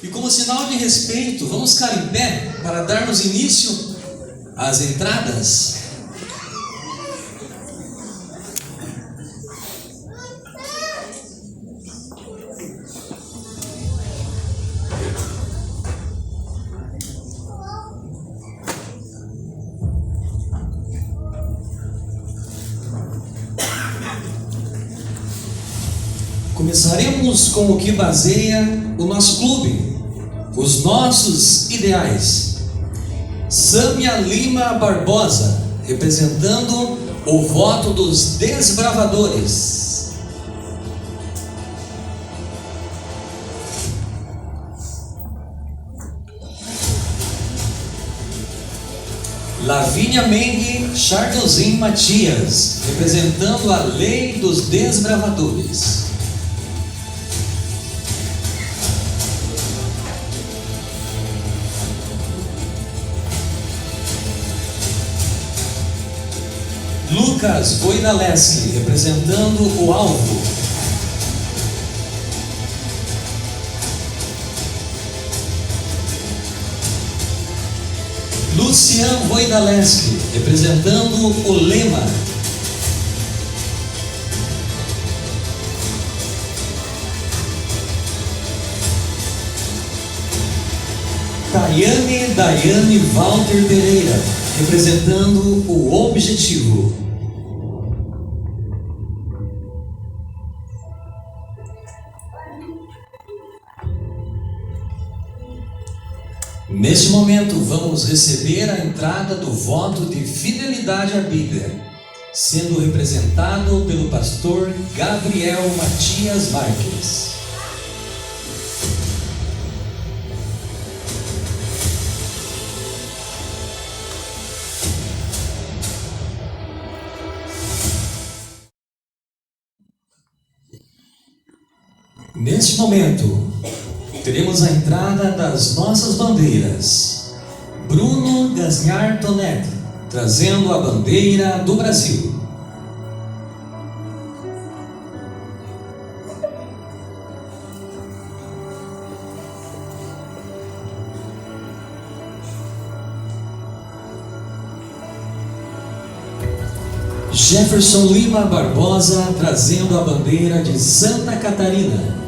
E como sinal de respeito, vamos ficar em pé para darmos início às entradas. Começaremos com o que baseia o nosso clube, os nossos ideais. Sâmia Lima Barbosa, representando o voto dos desbravadores. Lavínia Meng Chardozin Matias, representando a lei dos desbravadores. Lucas Voidaleski, representando o alvo. Lucian Voidaleski, representando o lema. Daiane Walter Pereira, representando o objetivo. Neste momento vamos receber a entrada do voto de fidelidade à Bíblia, sendo representado pelo pastor Gabriel Matias Marques. Neste momento, teremos a entrada das nossas bandeiras. Bruno Gasniar Tonet, trazendo a bandeira do Brasil. Jefferson Lima Barbosa, trazendo a bandeira de Santa Catarina.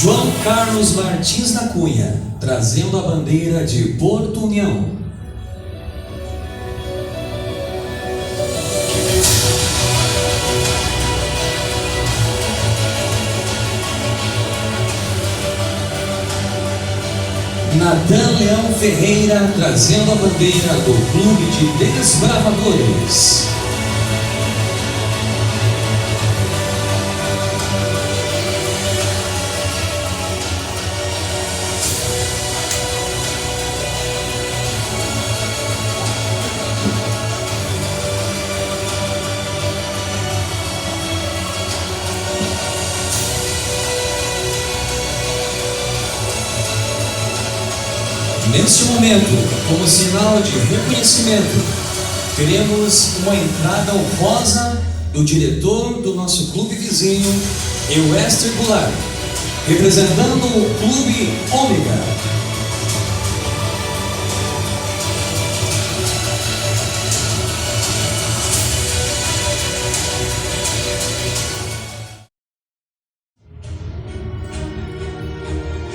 João Carlos Martins da Cunha, trazendo a bandeira de Porto União. Natan Leão Ferreira, trazendo a bandeira do Clube de Desbravadores. Neste momento, como sinal de reconhecimento, teremos uma entrada honrosa do diretor do nosso clube vizinho, Euester Goulart, representando o Clube Ômega.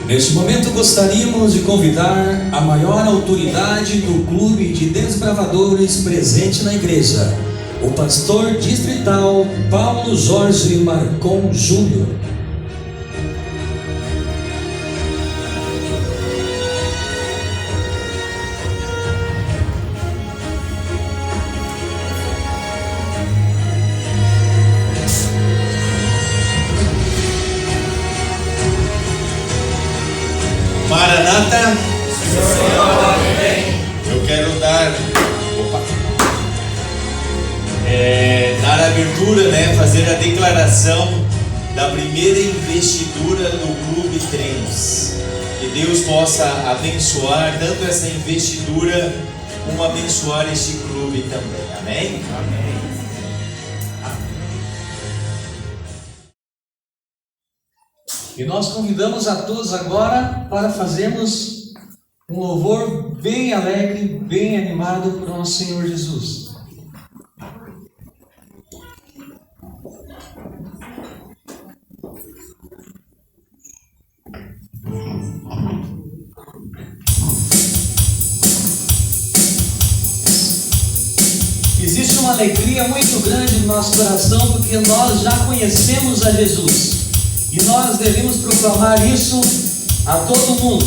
Neste momento gostaríamos de convidar a maior autoridade do Clube de Desbravadores presente na igreja, o pastor distrital Paulo Jorge Marcon Júnior. Maranata, eu quero dar a abertura, fazer a declaração da primeira investidura do Clube Trinos. Que Deus possa abençoar tanto essa investidura como abençoar este clube também. Amém? Amém. E nós convidamos a todos agora para fazermos um louvor bem alegre, bem animado para o nosso Senhor Jesus. Existe uma alegria muito grande no nosso coração porque nós já conhecemos a Jesus. E nós devemos proclamar isso a todo mundo.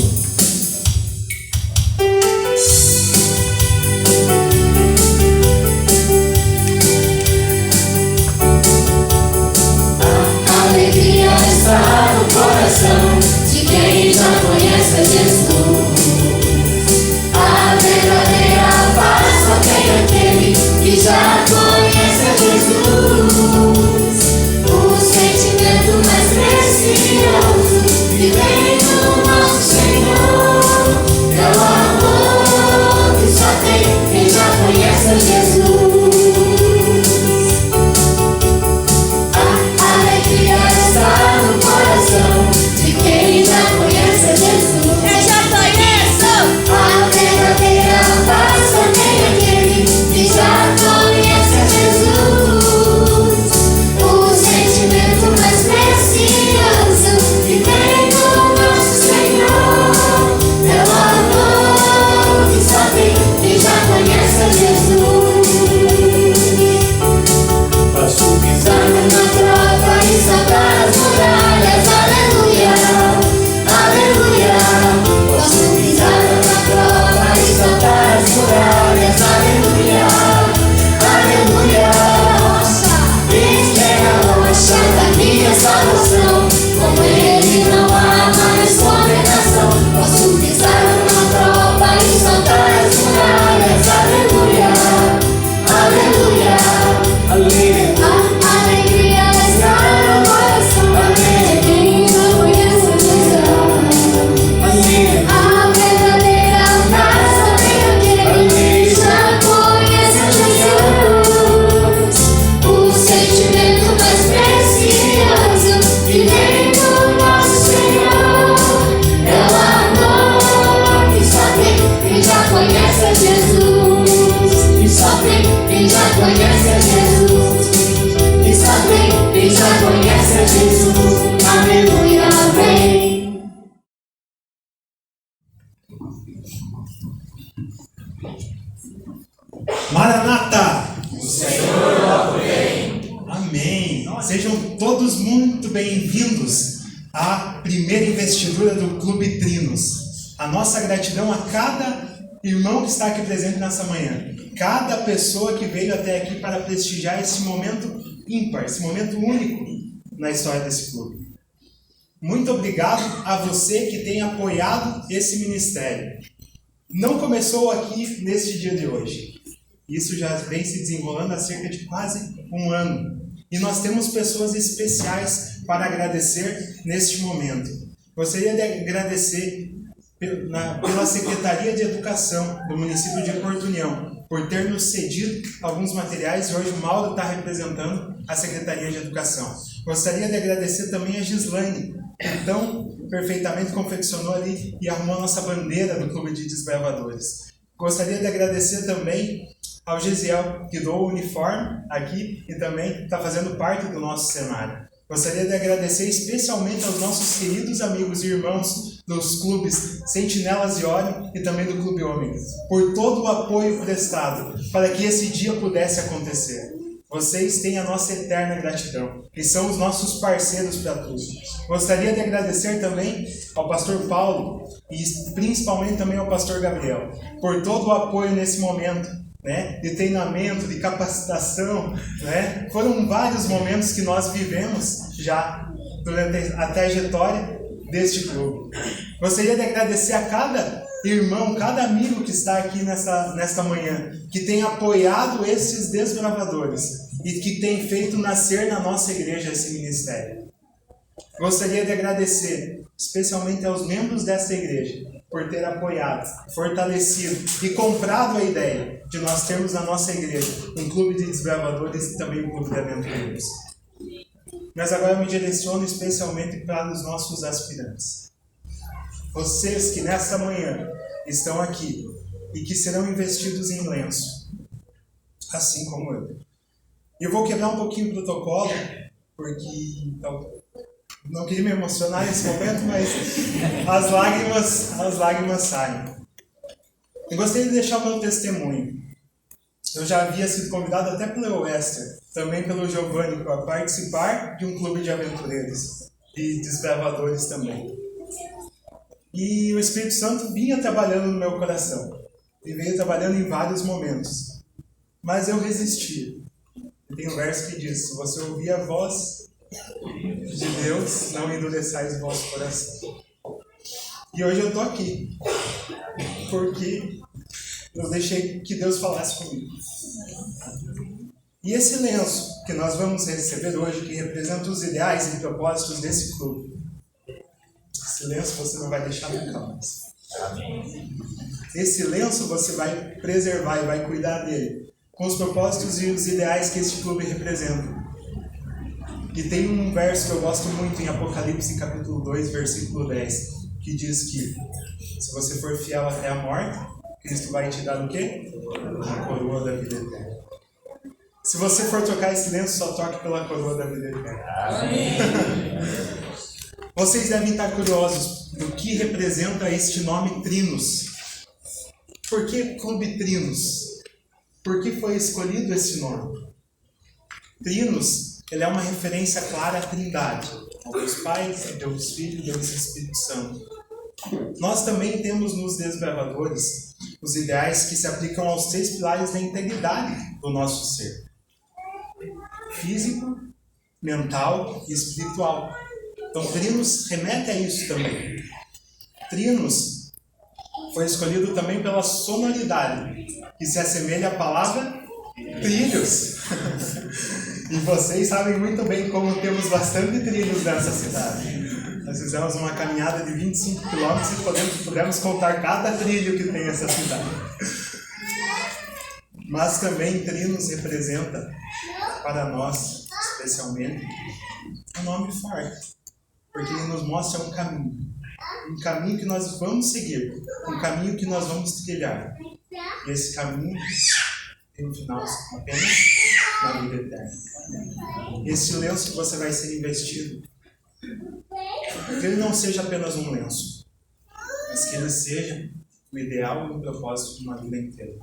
A alegria está no coração de quem já conhece a Jesus. A verdadeira paz só tem aquele que já conhece a Jesus. O sentimento mais precioso que vem do nosso Senhor é o amor que só tem quem já conhece a Jesus. A alegria está no coração de quem já conhece a Jesus. Eu já conheço! A verdadeira paz só tem aquele que já conhece a Jesus. O sentimento mais precioso que vem do nosso Senhor é o amor que só tem quem já conhece a Jesus. Posso pisar numa prova e saltar as muralhas, aleluia, aleluia. Posso pisar numa prova e saltar as muralhas, aleluia, aleluia. Ele é a rocha da minha salvação, com ele não há mais condenação. Posso pisar numa prova e saltar as muralhas, aleluia, aleluia. A alegria está no coração de quem já conhece Jesus. A verdadeira paz só tem aquele que já conhece Jesus. O sentimento mais precioso que vem do nosso Senhor é o amor que só tem quem já conhece a Jesus. E só tem quem já conhece a Jesus. E só tem quem já conhece a Jesus. Aleluia, amém. Maranata! O Senhor logo vem! Amém! Sejam todos muito bem-vindos à primeira investidura do Clube Trinos. A nossa gratidão a cada irmão que está aqui presente nessa manhã. Cada pessoa que veio até aqui para prestigiar esse momento ímpar, esse momento único na história desse clube. Muito obrigado a você que tem apoiado esse ministério. Não começou aqui neste dia de hoje. Isso já vem se desenrolando há cerca de quase um ano. E nós temos pessoas especiais para agradecer neste momento. Gostaria de agradecer pela Secretaria de Educação do município de Porto União, por ter nos cedido alguns materiais, e hoje o Mauro está representando a Secretaria de Educação. Gostaria de agradecer também a Gislaine, que tão perfeitamente confeccionou ali e arrumou a nossa bandeira do Clube de Desbravadores. Gostaria de agradecer também ao Gesiel, que doou o uniforme aqui e também está fazendo parte do nosso cenário. Gostaria de agradecer especialmente aos nossos queridos amigos e irmãos dos clubes Sentinelas e Orion e também do Clube Ômega, por todo o apoio prestado para que esse dia pudesse acontecer. Vocês têm a nossa eterna gratidão, que são os nossos parceiros para tudo. Gostaria de agradecer também ao pastor Paulo e principalmente também ao pastor Gabriel, por todo o apoio nesse momento, né, de treinamento, de capacitação, né? Foram vários momentos que nós vivemos já durante a trajetória deste clube. Gostaria de agradecer a cada irmão, cada amigo que está aqui nesta manhã, que tem apoiado esses desbravadores e que tem feito nascer na nossa igreja esse ministério. Gostaria de agradecer especialmente aos membros desta igreja por ter apoiado, fortalecido e comprado a ideia de nós termos na nossa igreja um clube de desbravadores e também um clube de aventureiros. Mas agora eu me direciono especialmente para os nossos aspirantes. Vocês que nesta manhã estão aqui e que serão investidos em lenço, assim como eu. Eu vou quebrar um pouquinho o protocolo, porque não queria me emocionar nesse momento, mas as lágrimas saem. Eu gostaria de deixar o meu testemunho. Eu já havia sido convidado até pelo Wester, também pelo Giovanni, para participar de um clube de aventureiros e desbravadores também. E o Espírito Santo vinha trabalhando no meu coração. E veio trabalhando em vários momentos. Mas eu resisti. E tem um verso que diz: se você ouvir a voz de Deus, não endureçais o vosso coração. E hoje eu estou aqui. Porque eu deixei que Deus falasse comigo. E esse lenço que nós vamos receber hoje, que representa os ideais e propósitos desse clube, esse lenço você não vai deixar nunca mais. Esse lenço você vai preservar e vai cuidar dele, com os propósitos e os ideais que este clube representa. E tem um verso que eu gosto muito em Apocalipse, capítulo 2, versículo 10, que diz que se você for fiel até a morte, Cristo vai te dar o quê? A coroa da vida eterna. Se você for trocar esse lenço, só troque pela coroa da vida eterna. Amém. Vocês devem estar curiosos do que representa este nome Trinos. Por que Clube Trinos? Por que foi escolhido esse nome? Trinos, ele é uma referência clara à Trindade. Deus Pai, Deus Filho, Deus Espírito Santo. Nós também temos nos desbravadores os ideais que se aplicam aos 3 pilares da integridade do nosso ser: físico, mental e espiritual. Então, Trinos remete a isso também. Trinos foi escolhido também pela sonoridade, que se assemelha à palavra trilhos. E vocês sabem muito bem como temos bastante trilhos nessa cidade. Nós fizemos uma caminhada de 25 km e podemos contar cada trilho que tem essa cidade. Mas também Trinos representa, para nós, especialmente, um nome forte. Porque ele nos mostra um caminho que nós vamos seguir, um caminho que nós vamos trilhar. E esse caminho tem um final apenas na vida eterna. Esse lenço que você vai ser investido, que ele não seja apenas um lenço, mas que ele seja o ideal e o propósito de uma vida inteira.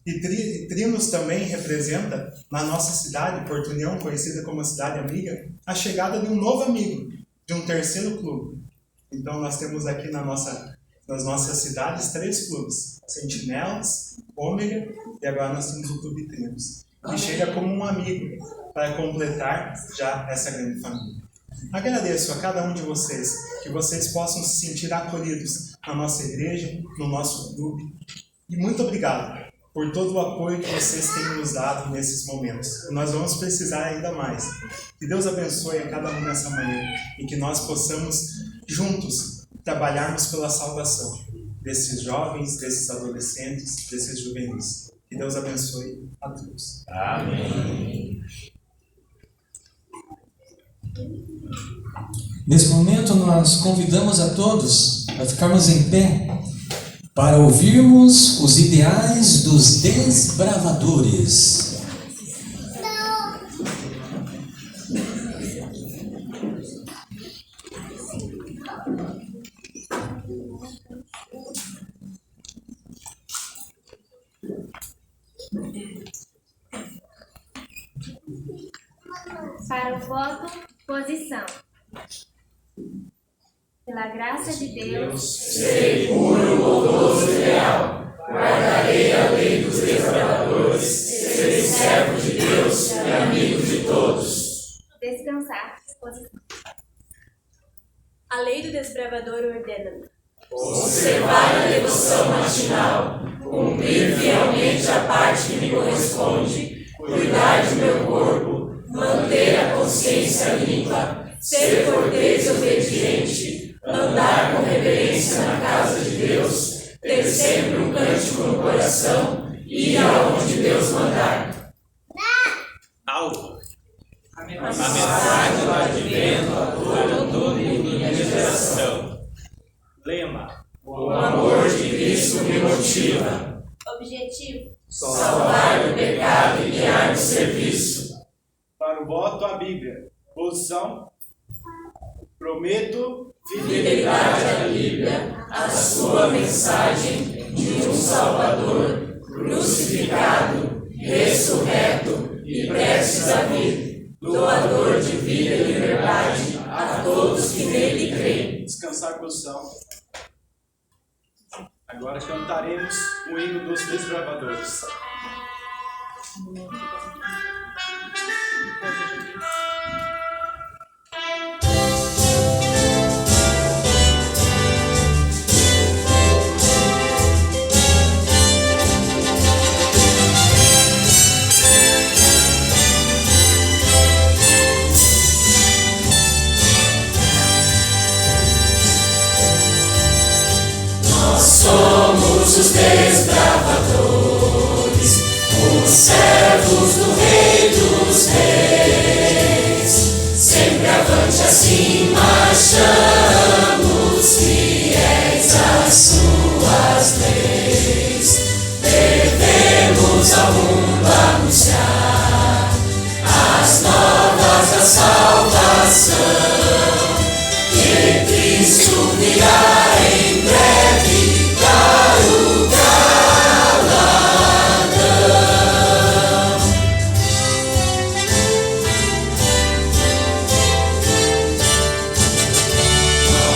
E Trinos também representa, na nossa cidade, Porto União, conhecida como a cidade amiga, a chegada de um novo amigo, de um terceiro clube. Então nós temos aqui nas nossas cidades 3 clubes: Sentinelas, Ômega e agora nós temos o Clube Trinos, que chega como um amigo para completar já essa grande família. Agradeço a cada um de vocês, que vocês possam se sentir acolhidos na nossa igreja, no nosso clube. E muito obrigado por todo o apoio que vocês têm nos dado nesses momentos. Nós vamos precisar ainda mais. Que Deus abençoe a cada um nessa manhã e que nós possamos, juntos, trabalharmos pela salvação desses jovens, desses adolescentes, desses juvenis. Que Deus abençoe a todos. Amém. Nesse momento, nós convidamos a todos a ficarmos em pé para ouvirmos os ideais dos desbravadores. Para o voto, posição. Pela graça de Deus, serei puro, bondoso e leal. Guardarei a lei dos desbravadores. Serei servo de Deus e amigo de todos. descansar. Posição. A lei do desbravador ordena: observar a devoção matinal, cumprir fielmente a parte que me corresponde, cuidar de meu corpo, manter a consciência limpa, ser cortês e obediente, andar com reverência na casa de Deus, ter sempre um cântico no coração e ir aonde Deus mandar. Alvo. A mensagem do advento atua todo mundo na geração. Lema. O amor de Cristo me motiva. Objetivo: Salvar do pecado e guiar no serviço. Para o voto à Bíblia. Posição. Prometo Fidelidade à Bíblia, a sua mensagem de um Salvador crucificado, ressurreto e prestes a vir, doador de vida e liberdade a todos que nele creem. descansar a posição. Agora cantaremos o hino dos desbravadores. Somos os desbravadores, os servos do Rei dos Reis. Sempre avante assim marchamos, fiéis às suas leis. Devemos ao mundo anunciar as novas da salvação, que Cristo virá em breve dar o galardão.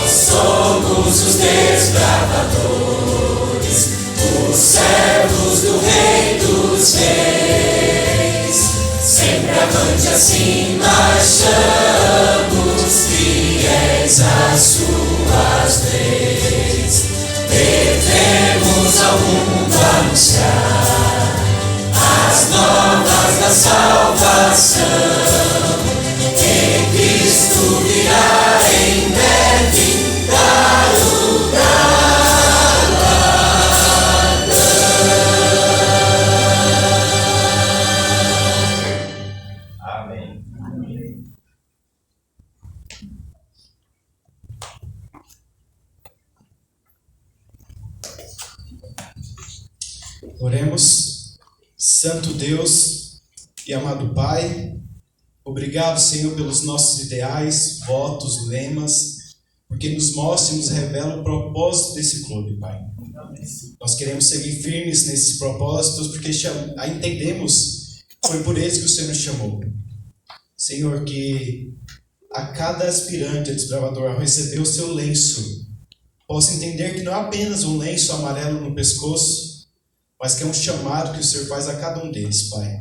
Nós somos os desbravadores, os servos do Rei dos Reis. Sempre avante assim marchamos, fiéis às suas leis. Devemos ao mundo anunciar as novas da salvação, que Cristo virá em breve dar o galardão. Amém. Oremos. Santo Deus e amado Pai, obrigado, Senhor, pelos nossos ideais, votos, lemas, porque nos mostra e nos revela o propósito desse clube, Pai. Nós queremos seguir firmes nesses propósitos, porque a entendemos que foi por eles que o Senhor nos chamou. Senhor, que a cada aspirante a desbravador, ao receber o seu lenço, possa entender que não é apenas um lenço amarelo no pescoço, mas que é um chamado que o Senhor faz a cada um deles, Pai.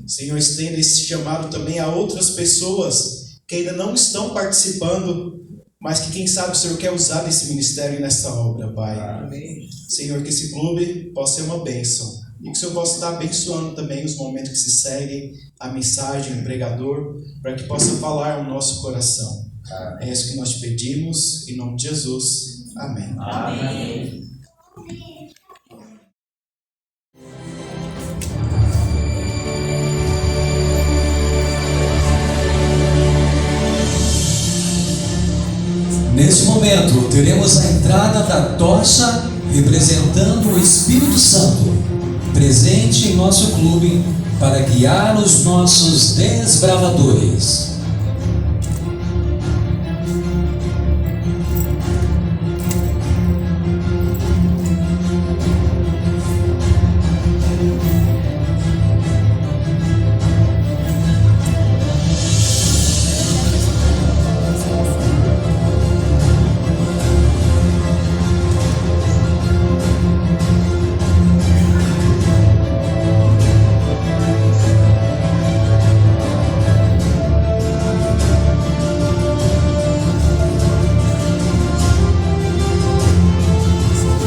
Senhor, estenda esse chamado também a outras pessoas que ainda não estão participando, mas que quem sabe o Senhor quer usar nesse ministério e nessa obra, Pai. Senhor, que esse clube possa ser uma bênção e que o Senhor possa estar abençoando também os momentos que se seguem, a mensagem, o pregador, para que possa falar ao nosso coração. É isso que nós te pedimos, em nome de Jesus. Amém. Amém. Neste momento, teremos a entrada da tocha representando o Espírito Santo, presente em nosso clube para guiar os nossos desbravadores.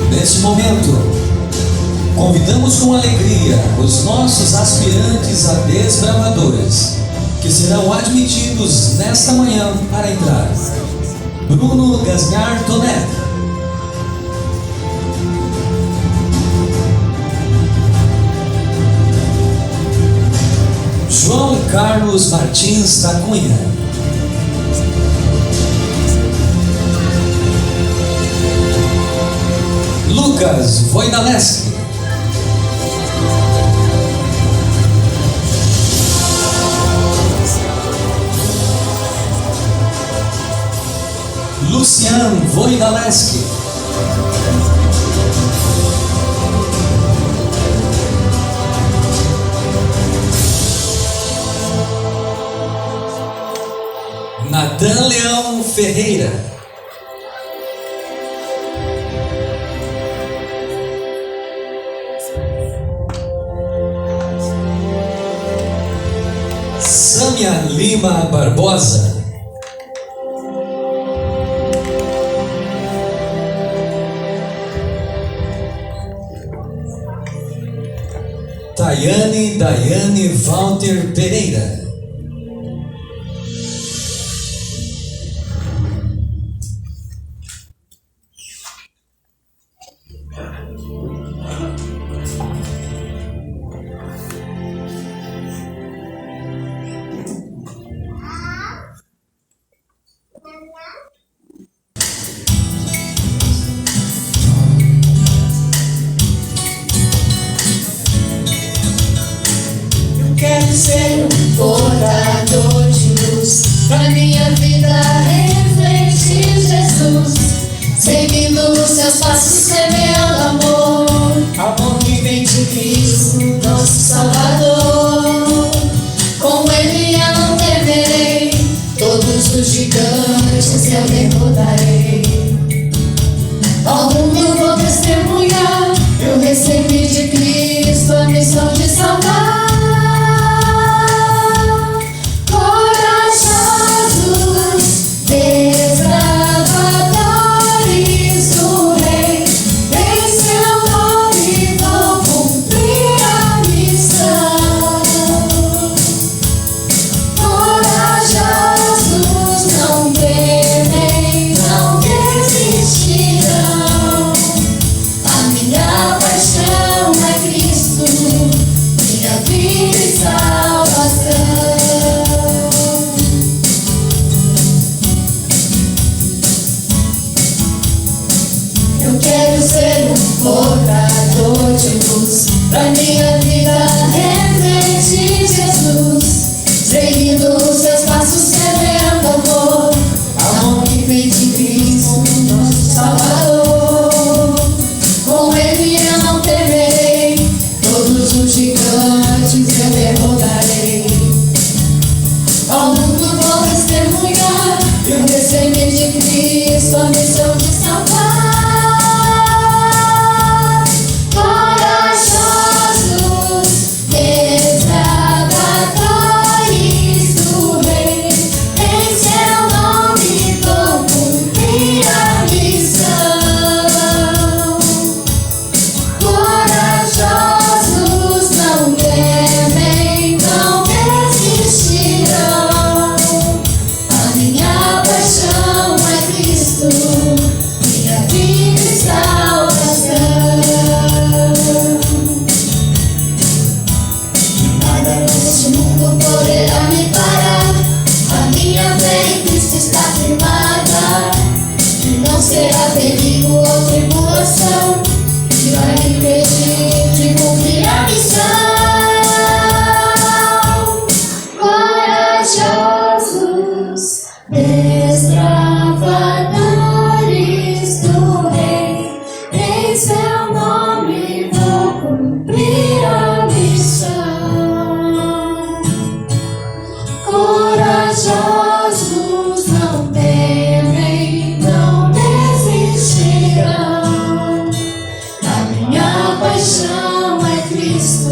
Neste momento, convidamos com alegria os nossos aspirantes a desbravadores que serão admitidos nesta manhã para entrar: Bruno Gasgar Tonet, João Carlos Martins da Cunha, Lucas Voidaleski, Lucian Voidaleski, Natan Leão Ferreira, Sâmia Lima Barbosa, Tayane Daiane Walter Pereira, Quero ser um portador de luz, pra minha vida refletir Jesus, seguindo os seus passos, semeando amor, amor que vem de Cristo, nosso Salvador. Com Ele eu não temerei, todos os gigantes eu derrotarei. Ao mundo vou testemunhar, eu recebi de Cristo a missão de salvar. Portador de luz, pra minha vida refletir Jesus, seguindo os seus passos, semeando amor, amor que vem de Cristo, nosso Salvador. Com Ele eu não temerei, todos os gigantes eu derrotarei. Ao mundo vou testemunhar, eu recebi de Cristo a missão de salvar. Será perigo ou tribulação que vai impedir de cumprir a missão. Corajosos, desbravadores do Rei, em seu nome vou cumprir a missão. Corajosos, não temem, não desistirão. A minha paixão é Cristo,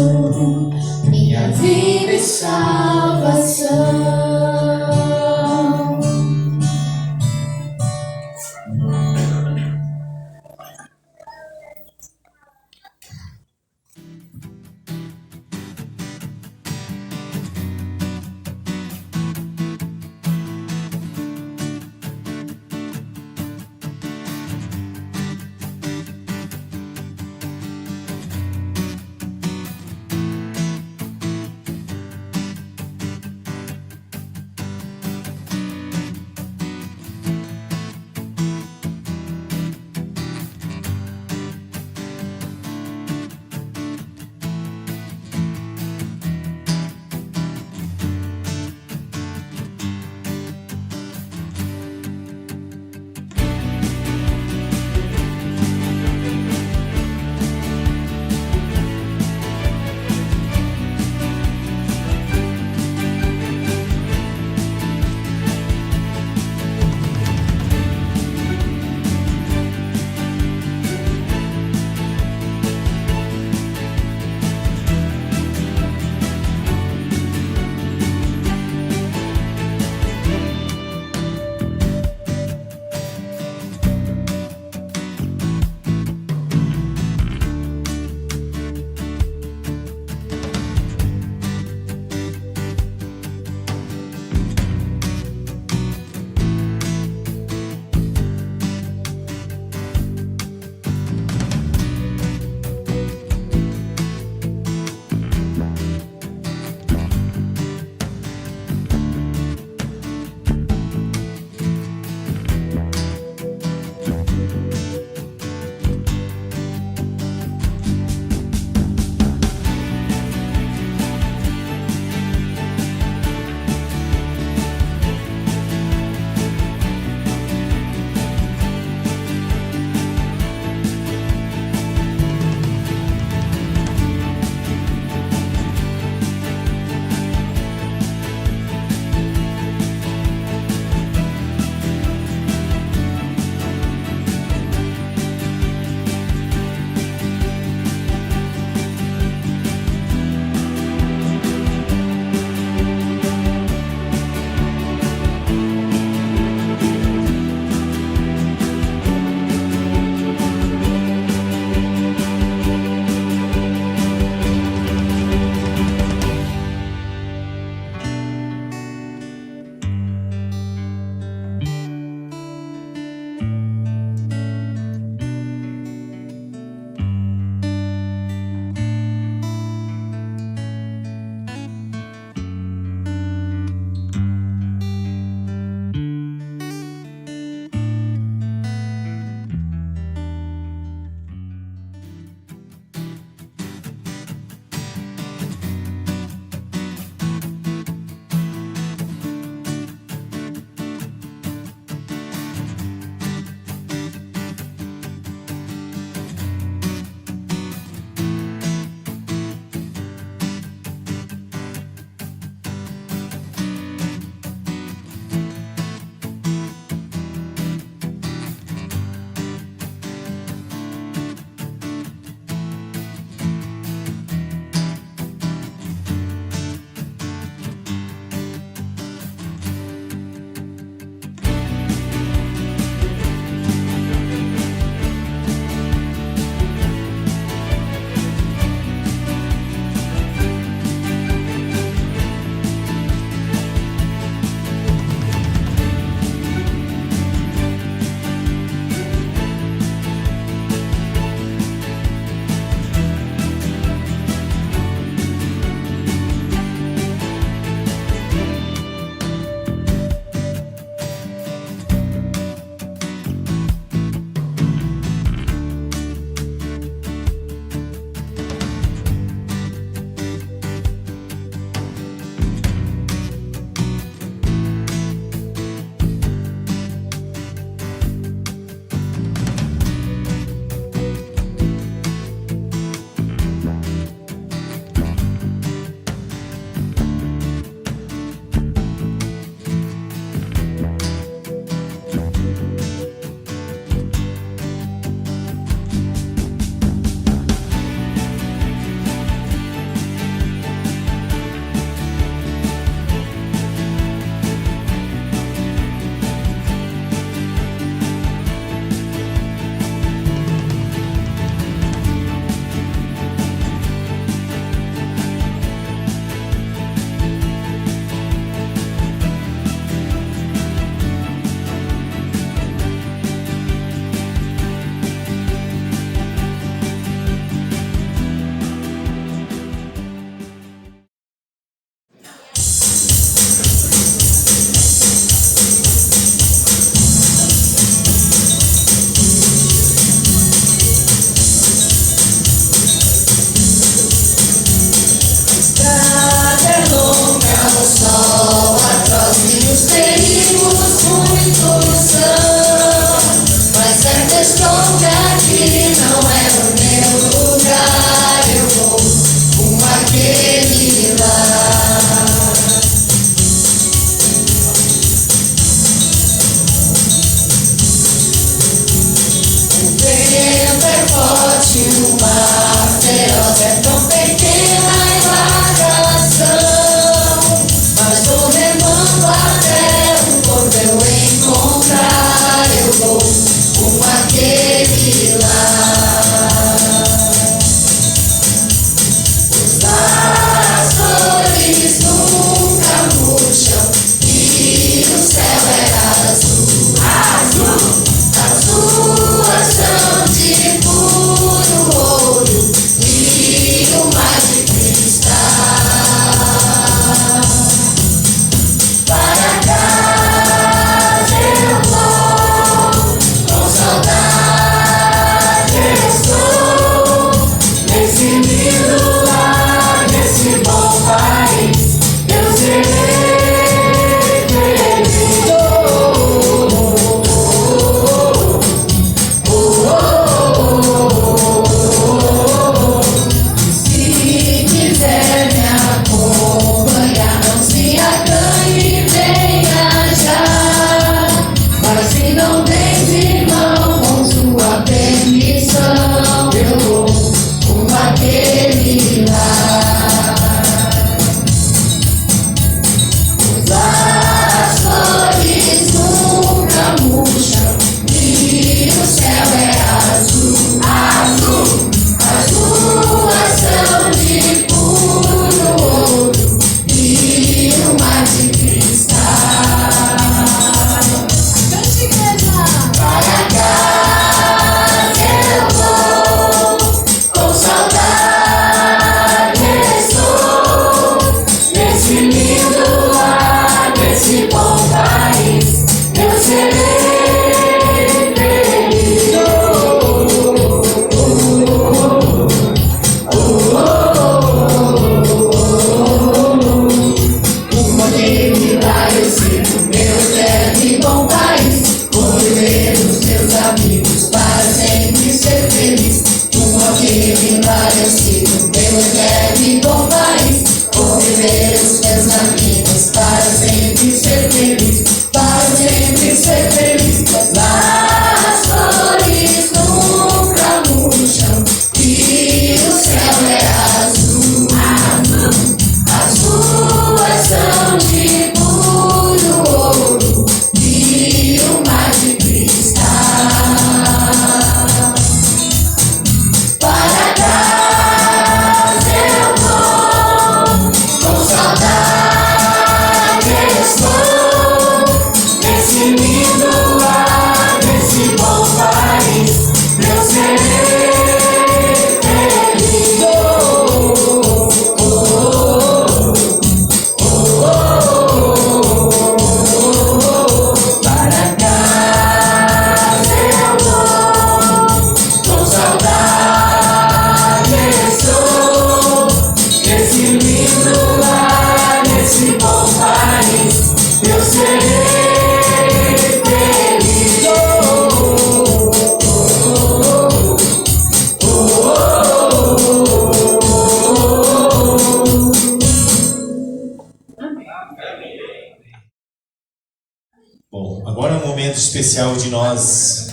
especial de nós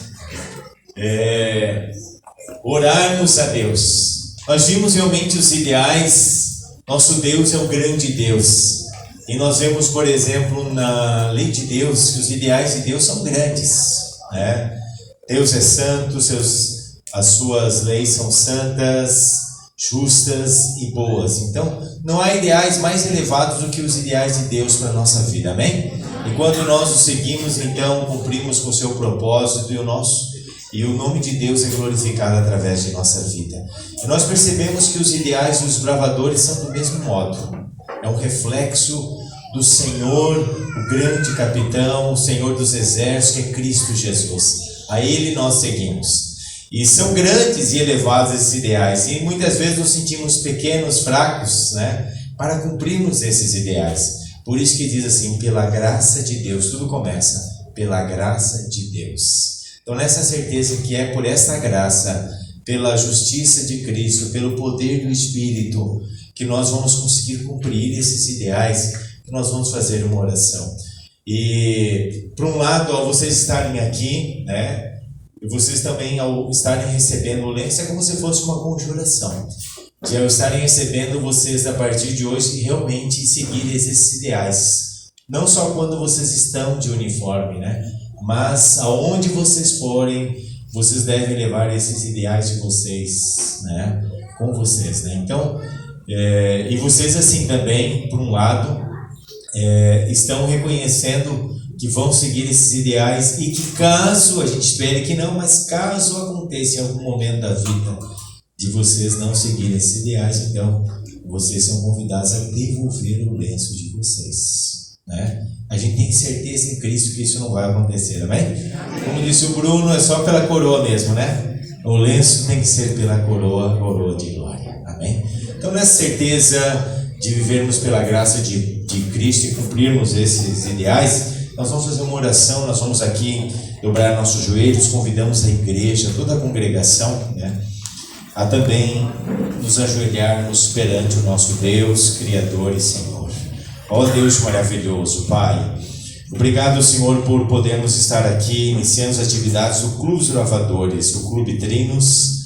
orarmos a Deus. Nós vimos realmente os ideais. Nosso Deus é um grande Deus. E nós vemos, por exemplo, na lei de Deus, que os ideais de Deus são grandes, né? Deus é santo, as suas leis são santas, justas e boas. Então, não há ideais mais elevados do que os ideais de Deus para a nossa vida, amém? E quando nós os seguimos, então, cumprimos com o seu propósito e o nome de Deus é glorificado através de nossa vida. E nós percebemos que os ideais dos bravadores são do mesmo modo. É um reflexo do Senhor, o grande capitão, o Senhor dos exércitos, que é Cristo Jesus. A Ele nós seguimos. E são grandes e elevados esses ideais. E muitas vezes nos sentimos pequenos, fracos, né, para cumprirmos esses ideais. Por isso que diz assim, pela graça de Deus, tudo começa pela graça de Deus. Então nessa certeza que é por esta graça, pela justiça de Cristo, pelo poder do Espírito, que nós vamos conseguir cumprir esses ideais, que nós vamos fazer uma oração. E, por um lado, ao vocês estarem aqui, né, e vocês também, ao estarem recebendo o lenço, é como se fosse uma conjuração. Que ao estarem recebendo vocês, a partir de hoje, realmente seguir esses ideais. Não só quando vocês estão de uniforme, né, mas aonde vocês forem, vocês devem levar esses ideais de vocês, né, com vocês, né. Então, e vocês assim também, por um lado, estão reconhecendo que vão seguir esses ideais e que caso, a gente espere que não, mas caso aconteça em algum momento da vida de vocês não seguirem esses ideais, então vocês são convidados a devolver o lenço de vocês, né? A gente tem certeza em Cristo que isso não vai acontecer, amém? Como disse o Bruno, é só pela coroa mesmo, né? O lenço tem que ser pela coroa de glória, amém? Então, nessa certeza de vivermos pela graça de Cristo e cumprirmos esses ideais, nós vamos fazer uma oração, nós vamos aqui dobrar nossos joelhos, convidamos a igreja, toda a congregação, né, a também nos ajoelharmos perante o nosso Deus, Criador e Senhor. Ó Deus maravilhoso, Pai, obrigado, Senhor, por podermos estar aqui, iniciando as atividades do Clube dos Bravadores, o Clube Trinos,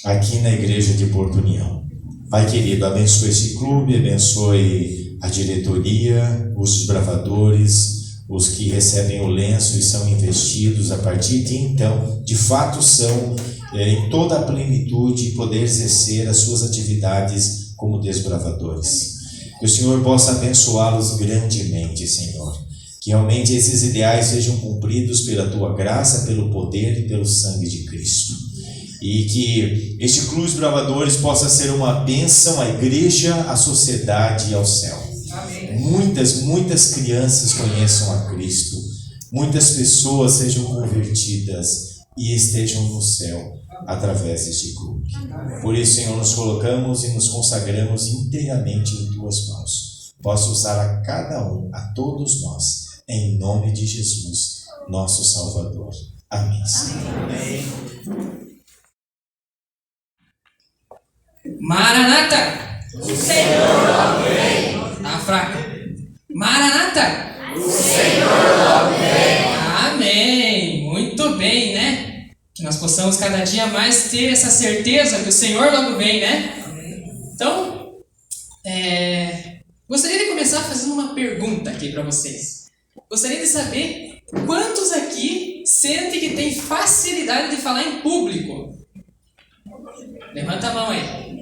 aqui na igreja de Porto União. Pai querido, abençoe esse clube, abençoe a diretoria, os desbravadores, os que recebem o lenço e são investidos a partir de então, de fato são em toda a plenitude poder exercer as suas atividades como desbravadores. Que o Senhor possa abençoá-los grandemente, Senhor. Que realmente esses ideais sejam cumpridos pela Tua graça, pelo poder e pelo sangue de Cristo. E que este Clube dos Bravadores possa ser uma bênção à igreja, à sociedade e ao céu. Amém. Muitas crianças conheçam a Cristo, muitas pessoas sejam convertidas e estejam no céu através deste clube. Por isso, Senhor, nos colocamos e nos consagramos inteiramente em Tuas mãos. Possa usar a cada um, a todos nós, em nome de Jesus, nosso Salvador. Amém, Senhor. Amém. Maranata! O Senhor logo vem. Tá fraco. Maranata! O Senhor logo vem. Amém! Muito bem, né? Que nós possamos cada dia mais ter essa certeza que o Senhor logo vem, né? Então, gostaria de começar fazendo uma pergunta aqui para vocês. Gostaria de saber quantos aqui sentem que tem facilidade de falar em público? Levanta a mão aí.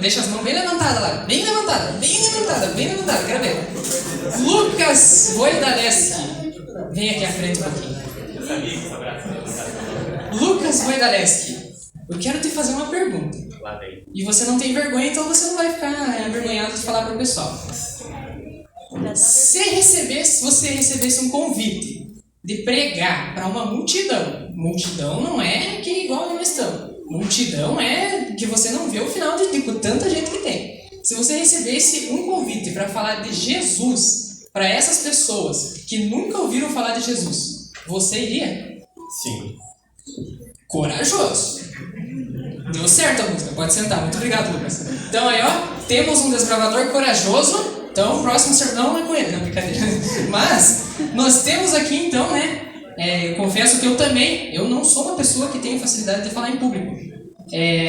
Deixa as mãos bem levantadas lá. Bem levantada. Quero ver. Lucas Voidaleski. Vem aqui à frente um pouquinho. Lucas Voidaleski. Eu quero te fazer uma pergunta. E você não tem vergonha, então você não vai ficar envergonhado de falar para o pessoal. Se você recebesse um convite de pregar para uma multidão. Multidão não é que igual nós estamos. Multidão é que você não vê o final de tanta gente que tem. Se você recebesse um convite para falar de Jesus para essas pessoas que nunca ouviram falar de Jesus, você iria? Sim. Corajoso. Deu certo a música, pode sentar. Muito obrigado, Lucas. Então aí, ó, temos um desbravador corajoso Então, o próximo sermão é com ele, não, brincadeira. Mas, nós temos aqui então, né? Eu confesso que eu não sou uma pessoa que tem facilidade de falar em público.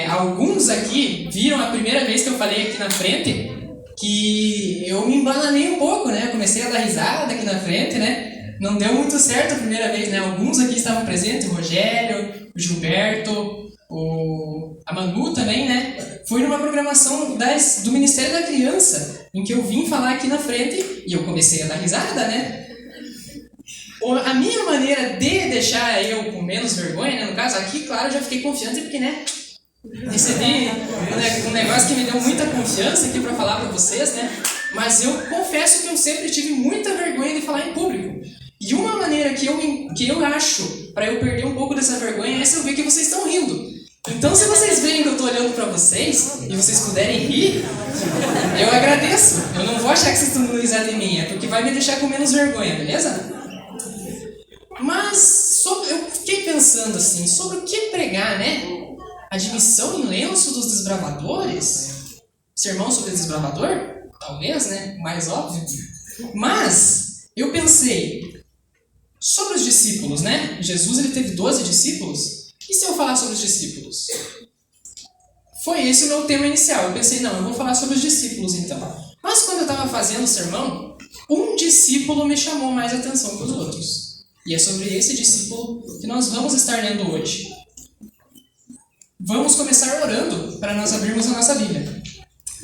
Alguns aqui viram a primeira vez que eu falei aqui na frente que eu me embananei um pouco, né? Eu comecei a dar risada aqui na frente, né? Não deu muito certo a primeira vez, né? Alguns aqui estavam presentes, o Rogério, o Gilberto, a Manu também, né? Foi numa programação do Ministério da Criança, em que eu vim falar aqui na frente e eu comecei a dar risada, né? A minha maneira de deixar eu com menos vergonha, né? No caso aqui, claro, eu já fiquei confiante porque, né? Recebi um negócio que me deu muita confiança aqui para falar para vocês, né? Mas eu confesso que eu sempre tive muita vergonha de falar em público. E uma maneira que eu acho para eu perder um pouco dessa vergonha é se eu ver que vocês estão rindo. Então, se vocês verem que eu estou olhando para vocês e vocês puderem rir, eu agradeço. Eu não vou achar que vocês estão dando risada em mim, é porque vai me deixar com menos vergonha, beleza? Mas eu fiquei pensando assim, sobre o que pregar, né? Admissão em lenço dos desbravadores? Sermão sobre desbravador? Talvez, né? Mais óbvio. Mas eu pensei sobre os discípulos, né? Jesus ele teve 12 discípulos. E se eu falar sobre os discípulos? Foi esse o meu tema inicial. Eu pensei, não, eu vou falar sobre os discípulos então. Mas quando eu estava fazendo o sermão, um discípulo me chamou mais atenção que os outros. E é sobre esse discípulo que nós vamos estar lendo hoje. Vamos começar orando para nós abrirmos a nossa Bíblia.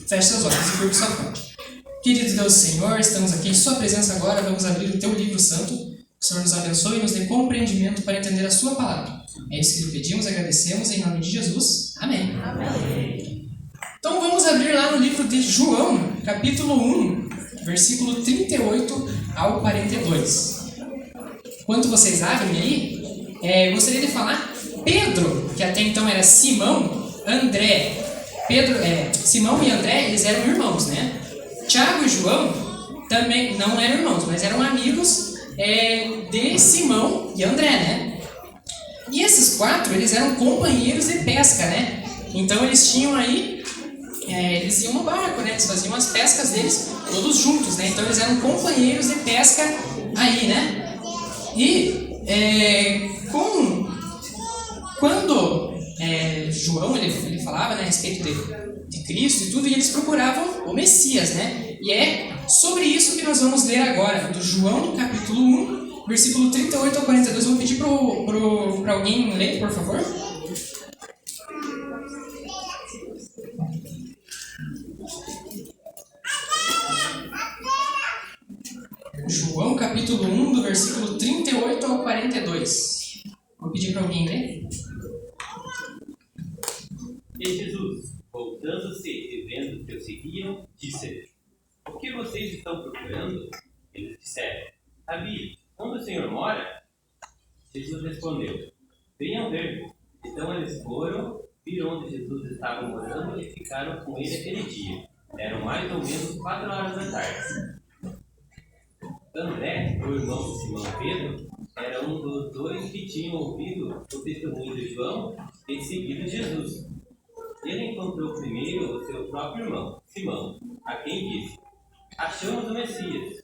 Feche seus olhos e curva sua fronte. Querido Deus Senhor, estamos aqui em Sua presença agora. Vamos abrir o Teu livro santo. Que o Senhor nos abençoe e nos dê compreendimento para entender a Sua palavra. É isso que lhe pedimos e agradecemos em nome de Jesus. Amém. Amém. Então vamos abrir lá no livro de João, capítulo 1, versículo 38 ao 42. Enquanto vocês abrem aí, gostaria de falar Pedro, que até então era Simão, André. Simão e André, eles eram irmãos, né? Tiago e João também não eram irmãos, mas eram amigos de Simão e André, né? E esses quatro, eles eram companheiros de pesca, né? Então eles tinham aí, eles iam no barco, né? Eles faziam as pescas deles todos juntos, né? Então eles eram companheiros de pesca aí, né? E quando João ele falava, né, a respeito de Cristo e tudo, e eles procuravam o Messias, né? E é sobre isso que nós vamos ler agora, do João, capítulo 1, versículo 38 ao 42. Eu vou pedir para alguém ler, por favor. João, capítulo 1, do versículo 38 ao 42. Vou pedir para alguém ler. E Jesus, voltando-se e vendo que o seguiam, disse-lhes: O que vocês estão procurando? Eles disseram: Rabi, onde o Senhor mora? Jesus respondeu: Venham ver. Então eles foram, viram onde Jesus estava morando e ficaram com ele aquele dia. Eram mais ou menos 4 horas da tarde. André, o irmão de Simão Pedro, era um dos 2 que tinham ouvido o testemunho de João e seguido Jesus. Ele encontrou primeiro o seu próprio irmão, Simão, a quem disse: Achamos o Messias.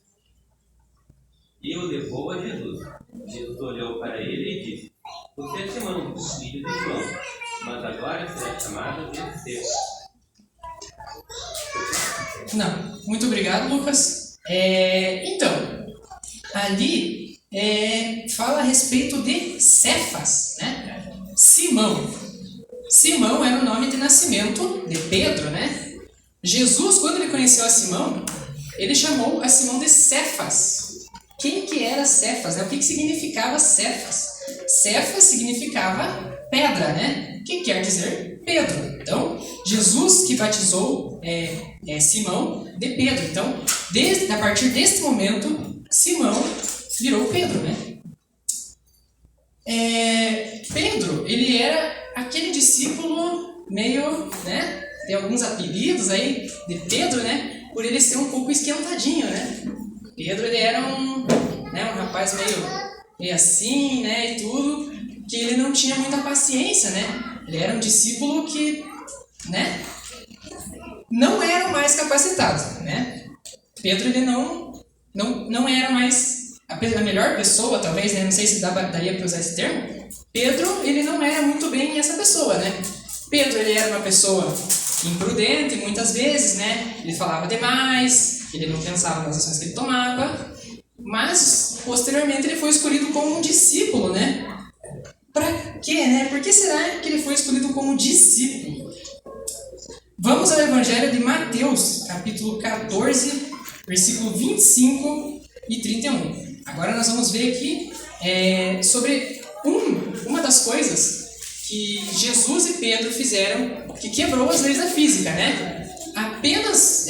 E o levou a Jesus. Jesus olhou para ele e disse: Você é Simão, filho de João, mas agora será chamado de Cefas. Não, muito obrigado, Lucas. Então, ali fala a respeito de Cefas, né? Simão era o nome de nascimento de Pedro, né? Jesus, quando ele conheceu a Simão, ele chamou a Simão de Cefas. Quem que era Cefas, né? O que significava Cefas? Cefas significava pedra, né? Que quer dizer Pedro. Então, Jesus que batizou Simão de Pedro. Então, a partir deste momento, Simão virou Pedro, né? Pedro, ele era aquele discípulo meio, né? Tem alguns apelidos aí de Pedro, né? Por ele ser um pouco esquentadinho, né? Pedro, ele era um rapaz meio assim, né? E tudo, que ele não tinha muita paciência, né? Ele era um discípulo que, né? Não era o mais capacitado, né? Pedro ele não era mais a melhor pessoa, talvez, né? Não sei se daria para usar esse termo. Pedro ele não era muito bem essa pessoa, né? Pedro ele era uma pessoa imprudente muitas vezes, né? Ele falava demais, ele não pensava nas ações que ele tomava, mas posteriormente ele foi escolhido como um discípulo, né? Para quê, né? Por que será que ele foi escolhido como discípulo? Vamos ao Evangelho de Mateus, capítulo 14, versículo 25 e 31. Agora nós vamos ver aqui sobre uma das coisas que Jesus e Pedro fizeram que quebrou as leis da física, né? Apenas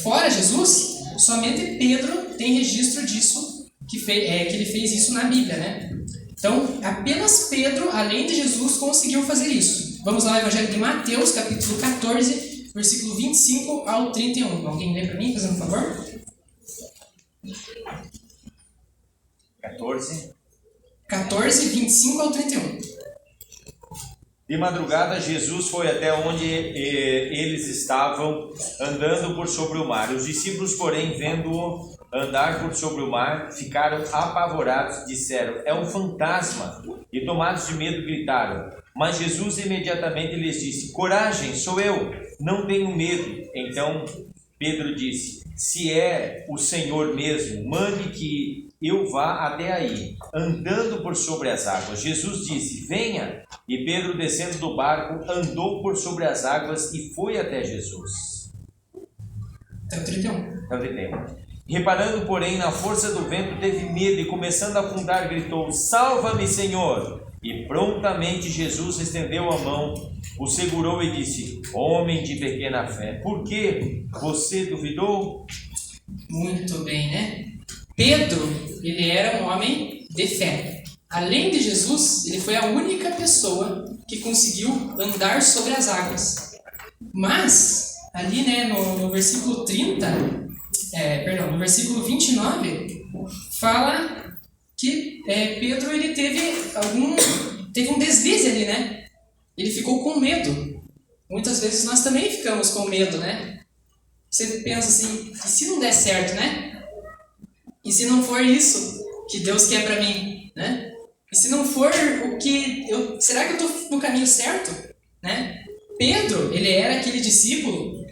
fora Jesus, somente Pedro tem registro disso, que ele fez isso na Bíblia, né? Então, apenas Pedro, além de Jesus, conseguiu fazer isso. Vamos lá ao Evangelho de Mateus, capítulo 14, versículo 25 ao 31. Alguém lê para mim, fazendo um favor? 14, 25 ao 31. De madrugada, Jesus foi até onde eles estavam, andando por sobre o mar. Os discípulos, porém, vendo-o andar por sobre o mar, ficaram apavorados, disseram: é um fantasma. E tomados de medo, gritaram. Mas Jesus imediatamente lhes disse: coragem, sou eu, não tenho medo. Então Pedro disse: se é o Senhor mesmo, mande que eu vá até aí, andando por sobre as águas. Jesus disse: venha. E Pedro, descendo do barco, andou por sobre as águas e foi até Jesus. Até o 31. Reparando, porém, na força do vento, teve medo e, começando a afundar, gritou: salva-me, Senhor! E prontamente Jesus estendeu a mão, o segurou e disse: homem de pequena fé, por que você duvidou? Muito bem, né? Pedro, ele era um homem de fé. Além de Jesus, ele foi a única pessoa que conseguiu andar sobre as águas. Mas, ali, né, no versículo 30, no versículo 29, fala que Pedro ele teve um deslize ali, né? Ele ficou com medo. Muitas vezes nós também ficamos com medo, né? Você pensa assim: e se não der certo, né? E se não for isso que Deus quer para mim, né? E se não for o que será que eu estou no caminho certo, né? Pedro, ele era aquele discípulo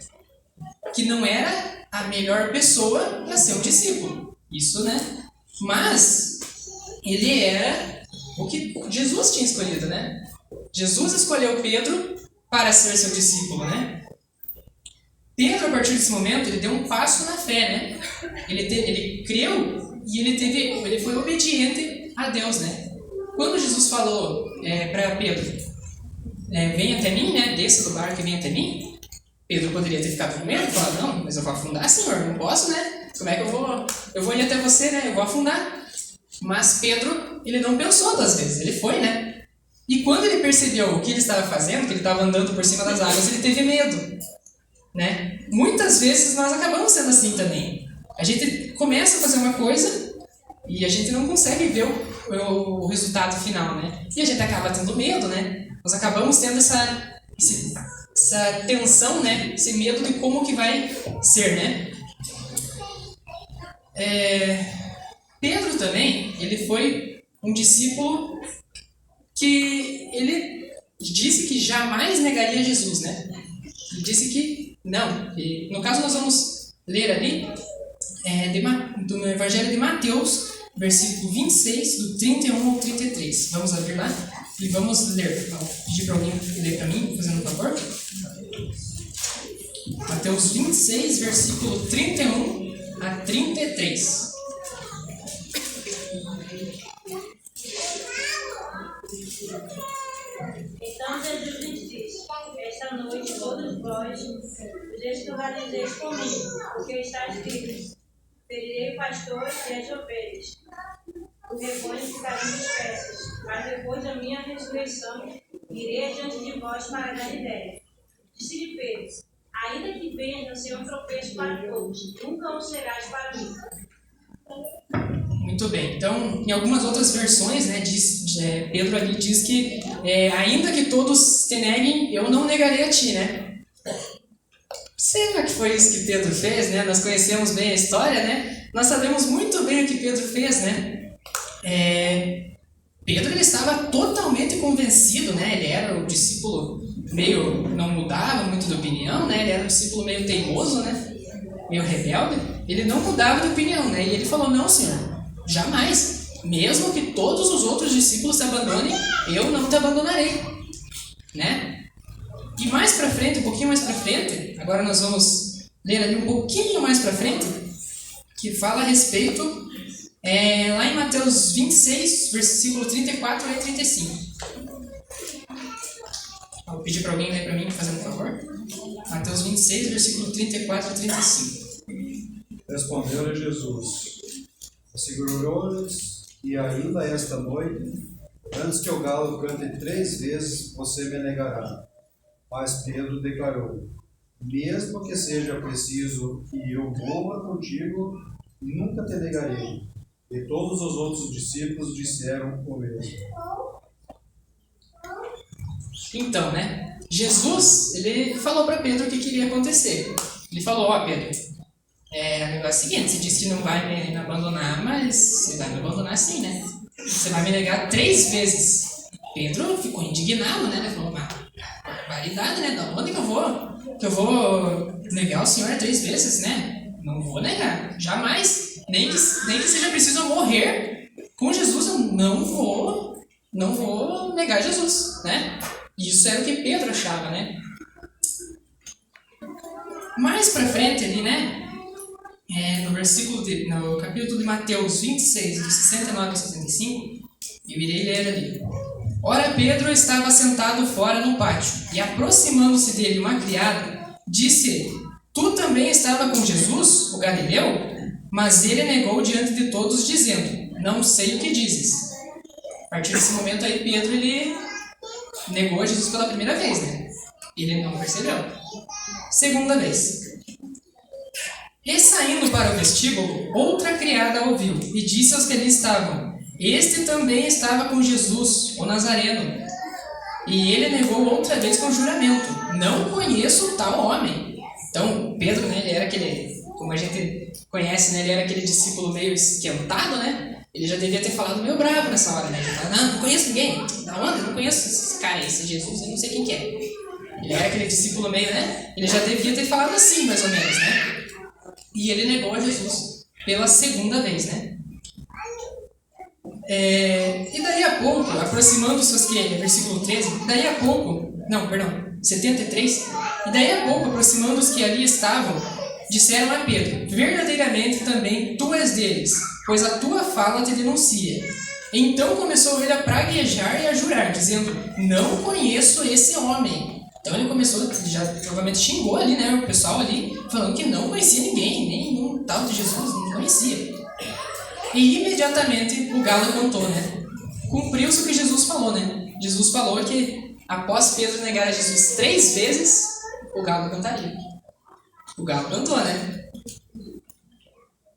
que não era a melhor pessoa para ser um discípulo. Isso, né? Mas ele era o que Jesus tinha escolhido, né? Jesus escolheu Pedro para ser seu discípulo, né? Pedro, a partir desse momento, ele deu um passo na fé, né? Ele creu e ele foi obediente a Deus, né? Quando Jesus falou para Pedro: vem até mim, né? Desça do barco e vem até mim. Pedro poderia ter ficado com medo e falar: não, mas eu vou afundar, Senhor, não posso, né? Como é que eu vou ir até você, né? Eu vou afundar. Mas Pedro, ele não pensou duas vezes, ele foi, né? E quando ele percebeu o que ele estava fazendo, que ele estava andando por cima das águas, ele teve medo, né? Muitas vezes nós acabamos sendo assim também. A gente começa a fazer uma coisa e a gente não consegue ver o resultado final, né? E a gente acaba tendo medo, né? Nós acabamos tendo essa tensão, né? Esse medo de como que vai ser, né? Pedro também, ele foi um discípulo que ele disse que jamais negaria Jesus, né? Ele disse que não. E, no caso, nós vamos ler ali do Evangelho de Mateus, versículo 26, do 31 ao 33. Vamos abrir lá e vamos ler. Vou pedir para alguém ler para mim, fazendo um favor. Mateus 26, versículo 31 a 33. Então Jesus lhes disse: esta noite todos vós vos escandalizeis comigo, porque está escrito: ferirei o pastor e as ovelhas. O rebanho ficarão dispersos, mas depois da minha ressurreição irei adiante de vós para a Galiléia. Disse-lhe Pedro: ainda que venha a ser um tropeço para todos, nunca o serás para mim. Muito bem, então em algumas outras versões, né, Pedro ali diz que ainda que todos te neguem, eu não negarei a ti, né? Será que foi isso que Pedro fez, né? Nós conhecemos bem a história, né? Nós sabemos muito bem o que Pedro fez, né? Pedro ele estava totalmente convencido, né? Ele era o discípulo meio, não mudava muito de opinião, né? Ele era um discípulo meio teimoso, né? Meio rebelde. Ele não mudava de opinião, né? E ele falou, não, Senhor, jamais. Mesmo que todos os outros discípulos te abandonem, eu não te abandonarei, né? E mais pra frente, um pouquinho mais pra frente, agora nós vamos ler ali um pouquinho mais pra frente, que fala a respeito, lá em Mateus 26, versículo 34 e 35. Vou pedir para alguém ler para mim, fazendo um favor. Mateus 26, versículo 34 e 35. Respondeu-lhe Jesus: assegurou-lhes que ainda esta noite, antes que o galo cante 3 vezes, você me negará. Mas Pedro declarou: mesmo que seja preciso que eu morra contigo, nunca te negarei. E todos os outros discípulos disseram o mesmo. Então, né? Jesus, ele falou para Pedro o que queria acontecer. Ele falou, ó, Pedro, o negócio é o seguinte, você disse que não vai me abandonar, mas você vai me abandonar sim, né? Você vai me negar 3 vezes. Pedro ficou indignado, né? Ele falou, barbaridade, né? Da onde que eu vou negar o Senhor 3 vezes, né? Não vou negar, jamais. Nem que seja preciso eu morrer com Jesus, eu não vou negar Jesus, né? Isso era o que Pedro achava, né? Mais pra frente ali, né? No capítulo de Mateus 26, do 69 ao 65, eu irei ler ali. Ora, Pedro estava sentado fora no pátio, e aproximando-se dele uma criada, disse-lhe: tu também estava com Jesus, o Galileu? Mas ele negou diante de todos, dizendo: não sei o que dizes. A partir desse momento aí, Pedro, ele negou Jesus pela primeira vez, né? Ele não percebeu. Segunda vez. E saindo para o vestíbulo, outra criada ouviu e disse aos que ali estavam: este também estava com Jesus, o Nazareno. E ele negou outra vez com juramento: não conheço tal homem. Então, Pedro, né, ele era aquele, como a gente conhece, né, ele era aquele discípulo meio esquentado, né? Ele já devia ter falado meio bravo nessa hora, né? Ele falou: não conheço ninguém. Da onde? Eu não conheço esse cara, esse Jesus, eu não sei quem que é. Ele era aquele discípulo meio, né? Ele já devia ter falado assim, mais ou menos, né? E ele negou a Jesus pela segunda vez, né? E daí a pouco, aproximando-se os que, versículo 13, daí a pouco, 73, e daí a pouco, aproximando os que ali estavam, disseram a Pedro: verdadeiramente também tu és deles, pois a tua fala te denuncia. Então começou ele a praguejar e a jurar, dizendo: não conheço esse homem. Então ele começou, já provavelmente xingou ali, né, o pessoal ali, falando que não conhecia ninguém, nem um tal de Jesus, não conhecia. E imediatamente o galo cantou, né? Cumpriu-se o que Jesus falou, né? Jesus falou que após Pedro negar a Jesus 3 vezes, o galo cantaria. O galo cantou, né?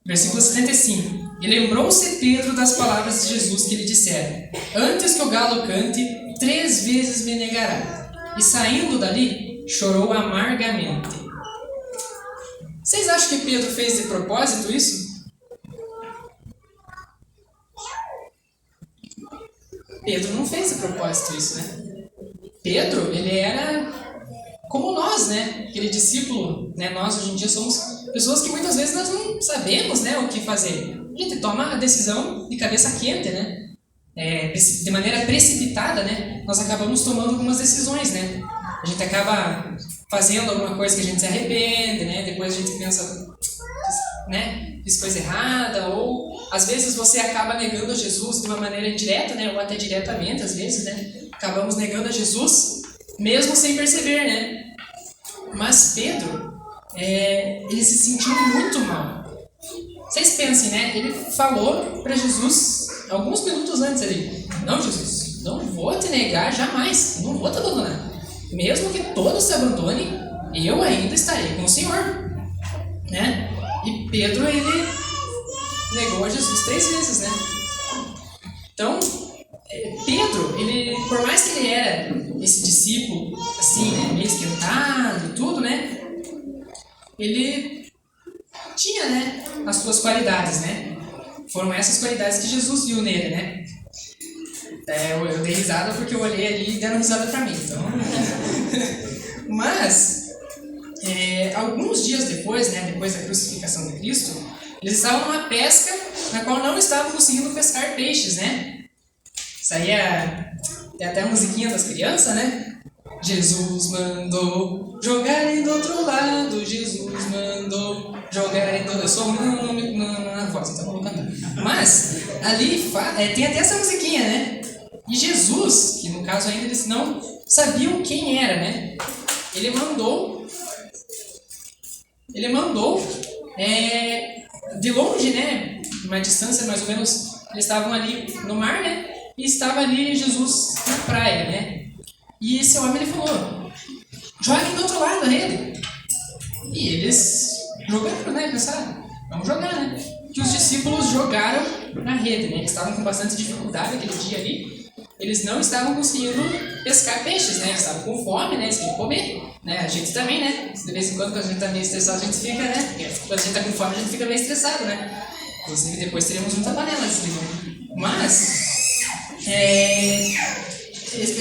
Versículo 75. E lembrou-se Pedro das palavras de Jesus que lhe disseram: antes que o galo cante, 3 vezes me negará. E saindo dali, chorou amargamente. Vocês acham que Pedro fez de propósito isso? Pedro não fez de propósito isso, né? Pedro, ele era como nós, né? Aquele discípulo, né? Nós hoje em dia somos pessoas que muitas vezes nós não sabemos, né, o que fazer. A gente toma a decisão de cabeça quente, né? De maneira precipitada, né? Nós acabamos tomando algumas decisões, né? A gente acaba fazendo alguma coisa que a gente se arrepende, né? Depois a gente pensa, né? Fiz coisa errada, ou às vezes você acaba negando a Jesus de uma maneira indireta, né? Ou até diretamente, às vezes, né? Acabamos negando a Jesus, mesmo sem perceber, né? Mas Pedro, ele se sentiu muito mal. Vocês pensem, né? Ele falou para Jesus alguns minutos antes ali: não, Jesus, não vou te negar jamais, não vou te abandonar. Mesmo que todos te abandonem, eu ainda estarei com o Senhor, né? E Pedro, ele negou a Jesus 3 vezes, né? Então, Pedro, ele, por mais que ele era esse discípulo, assim, né, meio esquentado e tudo, né? ele tinha, né, as suas qualidades, né? Foram essas qualidades que Jesus viu nele, né? Eu dei risada porque eu olhei ali e deram risada pra mim, então... Mas, alguns dias depois, né, depois da crucificação de Cristo, eles estavam numa pesca na qual não estavam conseguindo pescar peixes, né? Isso aí tem até a musiquinha das crianças, né? Jesus mandou jogarem do outro lado, Jesus mandou jogarem do... Eu sou na voz, então não vou cantar. Mas, ali tem até essa musiquinha, né? E Jesus, que no caso ainda eles não sabiam quem era, né? Ele mandou de longe, né? Uma distância mais ou menos, eles estavam ali no mar, né? E estava ali Jesus na praia, né? E esse homem, ele falou, joguem do outro lado a rede. E eles jogaram, né? Pensaram, vamos jogar, né? Que os discípulos jogaram na rede, né? Eles estavam com bastante dificuldade aquele dia ali. Eles não estavam conseguindo pescar peixes, né? Eles estavam com fome, né? Eles queriam comer, né? A gente também, né? De vez em quando a gente tá meio estressado, a gente fica, né? Porque quando a gente tá com fome, a gente fica meio estressado, né? Inclusive, depois teremos muita panela nesse livro. Mas,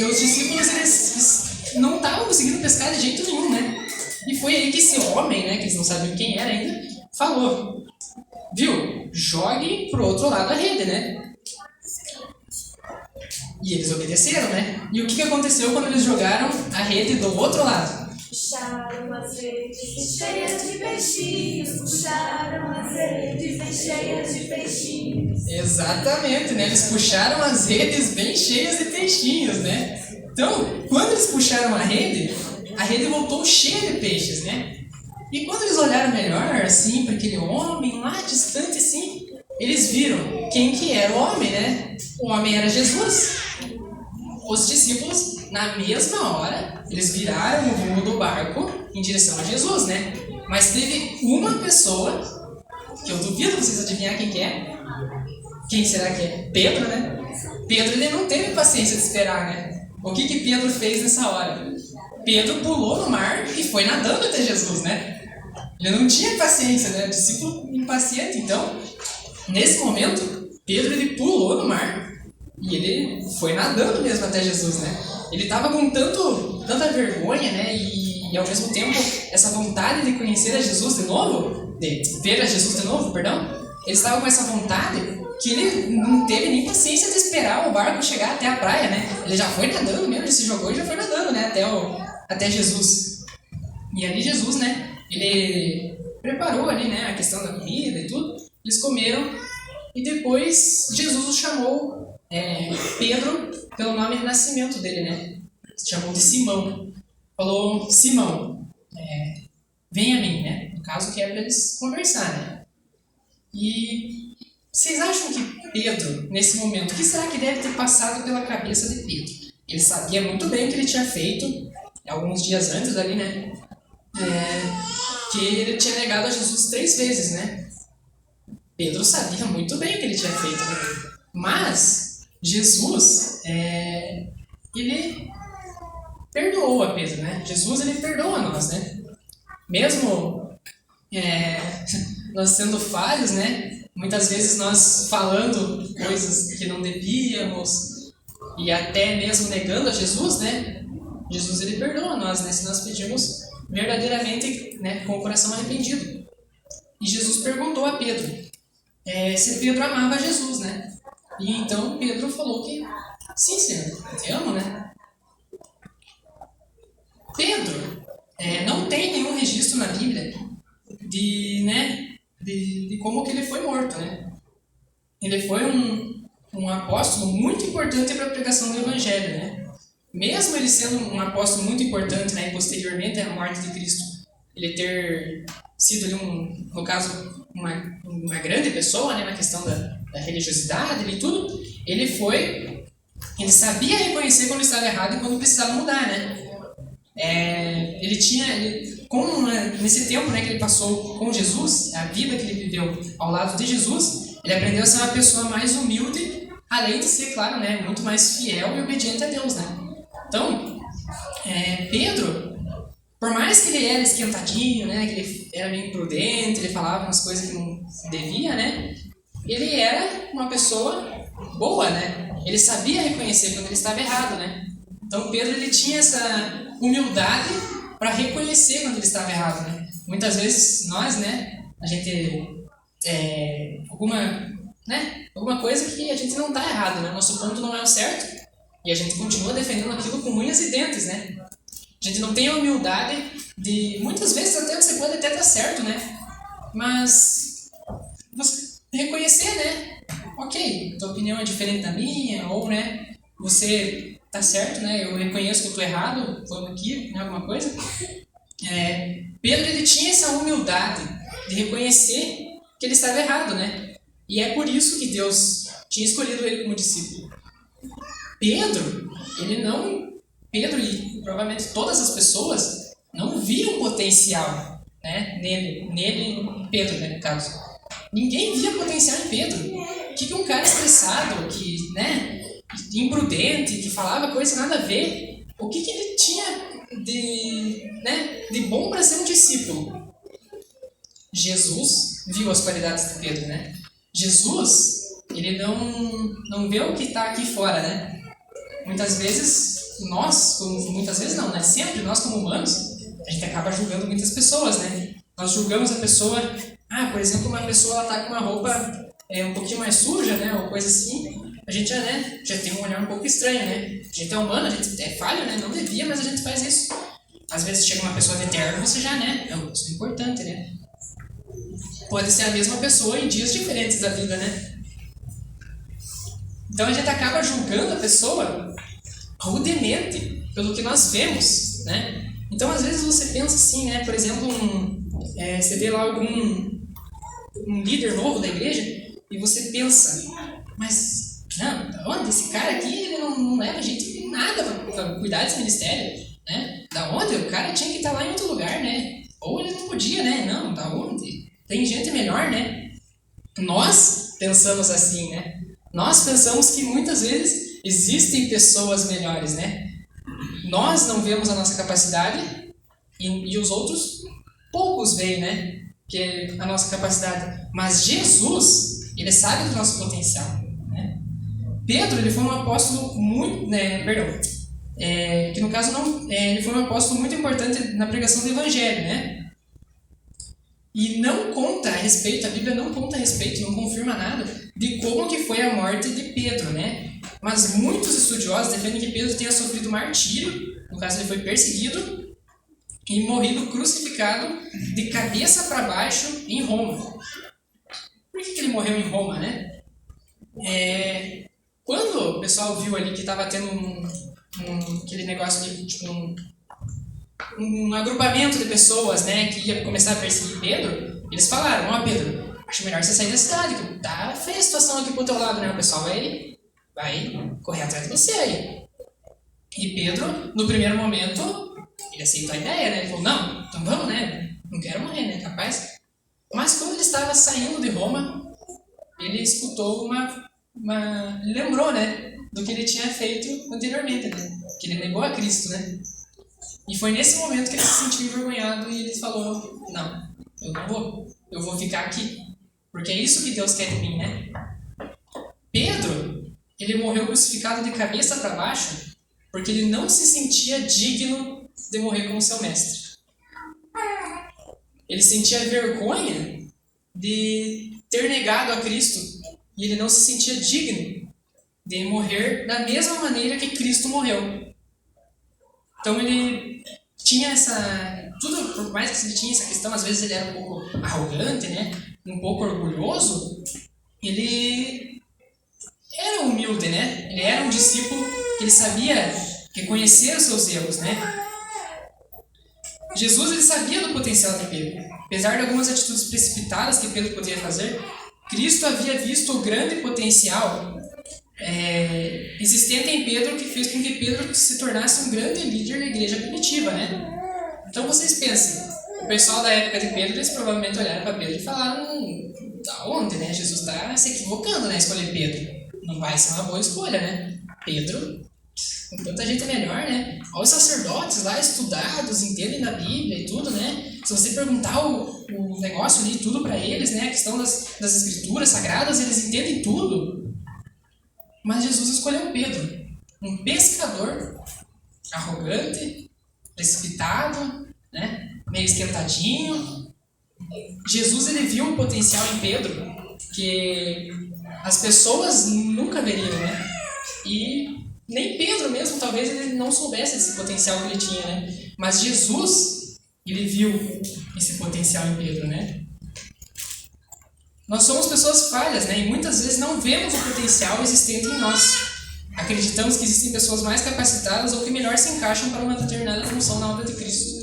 os discípulos, eles não estavam conseguindo pescar de jeito nenhum, né? E foi aí que esse homem, né? Que eles não sabiam quem era ainda, falou, viu? Jogue pro outro lado a rede, né? E eles obedeceram, né? E o que aconteceu quando eles jogaram a rede do outro lado? Puxaram as redes cheias de peixinhos, puxaram as redes bem cheias de peixinhos. Exatamente, né? Eles puxaram as redes bem cheias de peixinhos, né? Então, quando eles puxaram a rede voltou cheia de peixes, né? E quando eles olharam melhor, assim, para aquele homem lá distante, assim, eles viram quem que era o homem, né? O homem era Jesus. Os discípulos, na mesma hora, eles viraram o rumo do barco em direção a Jesus, né? Mas teve uma pessoa, que eu duvido vocês adivinhar quem que é. Quem será que é? Pedro, né? Pedro, ele não teve paciência de esperar, né? O que Pedro fez nessa hora? Pedro pulou no mar e foi nadando até Jesus, né? Ele não tinha paciência, né? Discípulo impaciente. Então, nesse momento, Pedro, ele pulou no mar e ele foi nadando mesmo até Jesus, né? Ele estava com tanta vergonha, né? E ao mesmo tempo, essa vontade de conhecer a Jesus de novo, de ver a Jesus de novo, perdão, ele estava com essa vontade que ele não teve nem paciência de esperar o barco chegar até a praia, né? Ele já foi nadando mesmo, ele se jogou e já foi nadando, né? Até Jesus. E ali Jesus, né? Ele preparou ali, né? A questão da comida e tudo. Eles comeram e depois Jesus o chamou Pedro pelo nome de nascimento dele, né? Se chamou de Simão. Falou, Simão, vem a mim, né? No caso que é para eles conversar, né? E vocês acham que Pedro, nesse momento, o que será que deve ter passado pela cabeça de Pedro? Ele sabia muito bem o que ele tinha feito, alguns dias antes ali, né? Que ele tinha negado a Jesus 3 vezes, né? Pedro sabia muito bem o que ele tinha feito, né? Mas Jesus, ele perdoou a Pedro, né? Jesus, ele perdoa a nós, né? Mesmo nós sendo falhos, né? Muitas vezes nós falando coisas que não devíamos e até mesmo negando a Jesus, né? Jesus, ele perdoa a nós, né? Se nós pedimos verdadeiramente, né? Com o coração arrependido. E Jesus perguntou a Pedro se Pedro amava Jesus, né? E então Pedro falou que sim, Senhor, eu te amo, né? Pedro não tem nenhum registro na Bíblia de como que ele foi morto, né? Ele foi um apóstolo muito importante para a pregação do Evangelho, né? Mesmo ele sendo um apóstolo muito importante, né, e posteriormente à morte de Cristo, ele ter sido ali no caso, uma grande pessoa, né, na questão da religiosidade e tudo, ele sabia reconhecer quando estava errado e quando precisava mudar, né? Nesse tempo, né, que ele passou com Jesus, a vida que ele viveu ao lado de Jesus, ele aprendeu a ser uma pessoa mais humilde, além de ser, claro, né, muito mais fiel e obediente a Deus, né? Então, Pedro, Por mais que ele era esquentadinho, né, que ele era meio imprudente, ele falava umas coisas que não devia, né, ele era uma pessoa boa, né? Ele sabia reconhecer quando ele estava errado, né? Então Pedro, ele tinha essa humildade para reconhecer quando ele estava errado, né? Muitas vezes nós, né, a gente alguma coisa que a gente não está errado, né? Nosso ponto não é o certo e a gente continua defendendo aquilo com unhas e dentes, né? A gente não tem a humildade de, muitas vezes até você pode até estar certo, né? Mas você reconhecer, né? Ok, tua opinião é diferente da minha, ou, né, você tá certo, né? Eu reconheço que eu tô errado, foi um equívoco, né, alguma coisa. Pedro, ele tinha essa humildade de reconhecer que ele estava errado, né? E é por isso que Deus tinha escolhido ele como discípulo. Pedro e provavelmente todas as pessoas não viam potencial, né, nele Pedro, né, no caso. Ninguém via potencial em Pedro. O que um cara estressado, que, né, imprudente, que falava coisa nada a ver, o que ele tinha de bom para ser um discípulo? Jesus viu as qualidades de Pedro, né? Jesus, ele não vê o que está aqui fora, né? Muitas vezes sempre nós como humanos, a gente acaba julgando muitas pessoas, né? Nós julgamos a pessoa, por exemplo, uma pessoa ela tá com uma roupa um pouquinho mais suja, né, ou coisa assim, a gente já tem um olhar um pouco estranho, né? A gente é humano, a gente é falho, né? Não devia, mas a gente faz isso. Às vezes chega uma pessoa de terno, você já, né? Isso é importante, né? Pode ser a mesma pessoa em dias diferentes da vida, né? Então a gente acaba julgando a pessoa rudemente pelo que nós vemos, né? Então às vezes você pensa assim, né? Por exemplo, você vê lá um líder novo da igreja e você pensa, mas não, onde esse cara aqui ele não leva a gente em nada para cuidar desse ministério, né? Da onde? O cara tinha que estar lá em outro lugar, né? Ou ele não podia, né? Não, da onde? Tem gente melhor, né? Nós pensamos assim, né? Nós pensamos que muitas vezes existem pessoas melhores, né? Nós não vemos a nossa capacidade e os outros poucos veem, né? Que é a nossa capacidade. Mas Jesus, ele sabe do nosso potencial, né? Pedro, ele foi um apóstolo muito, que no caso ele foi um apóstolo muito importante na pregação do evangelho, né? E não conta a respeito, a Bíblia não conta a respeito, não confirma nada de como que foi a morte de Pedro, né? Mas muitos estudiosos defendem que Pedro tenha sofrido martírio, no caso ele foi perseguido e morrido crucificado de cabeça para baixo em Roma. Por que ele morreu em Roma, né? Quando o pessoal viu ali que estava tendo aquele negócio de tipo um agrupamento de pessoas, né, que ia começar a perseguir Pedro, eles falaram, Pedro, acho melhor você sair da cidade, que tá feia a situação aqui pro teu lado, né, o pessoal vai correr atrás de você aí. E Pedro, no primeiro momento, ele aceitou a ideia, né, ele falou, não, então vamos, né, não quero morrer, né, capaz. Mas quando ele estava saindo de Roma, ele escutou lembrou, né, do que ele tinha feito anteriormente, né, que ele negou a Cristo, né. E foi nesse momento que ele se sentiu envergonhado e ele falou, não, eu não vou, eu vou ficar aqui, porque é isso que Deus quer de mim, né? Pedro, ele morreu crucificado de cabeça para baixo porque ele não se sentia digno de morrer como seu mestre. Ele sentia vergonha de ter negado a Cristo e ele não se sentia digno de morrer da mesma maneira que Cristo morreu. Então ele tinha por mais que ele tinha essa questão, às vezes ele era um pouco arrogante, né? Um pouco orgulhoso, ele era humilde, né? Ele era um discípulo que ele sabia reconhecer os seus erros, né? Jesus, ele sabia do potencial de Pedro. Apesar de algumas atitudes precipitadas que Pedro poderia fazer, Cristo havia visto o grande potencial existente em Pedro, que fez com que Pedro se tornasse um grande líder da igreja primitiva, né? Então vocês pensem, o pessoal da época de Pedro, eles provavelmente olharam para Pedro e falaram, da onde, né? Jesus está se equivocando, né? Escolher Pedro. Não vai ser uma boa escolha, né? Pedro com tanta gente é melhor, né? Olha os sacerdotes lá, estudados, entendem da Bíblia e tudo, né? Se você perguntar o negócio ali, tudo para eles, né? A questão das escrituras sagradas, eles entendem tudo. Mas Jesus escolheu Pedro, um pescador arrogante, precipitado, né? Meio esquentadinho. Jesus, ele viu um potencial em Pedro que as pessoas nunca veriam, né? E nem Pedro mesmo, talvez ele não soubesse esse potencial que ele tinha, né? Mas Jesus, ele viu esse potencial em Pedro, né? Nós somos pessoas falhas, né? E muitas vezes não vemos o potencial existente em nós. Acreditamos que existem pessoas mais capacitadas ou que melhor se encaixam para uma determinada função na obra de Cristo.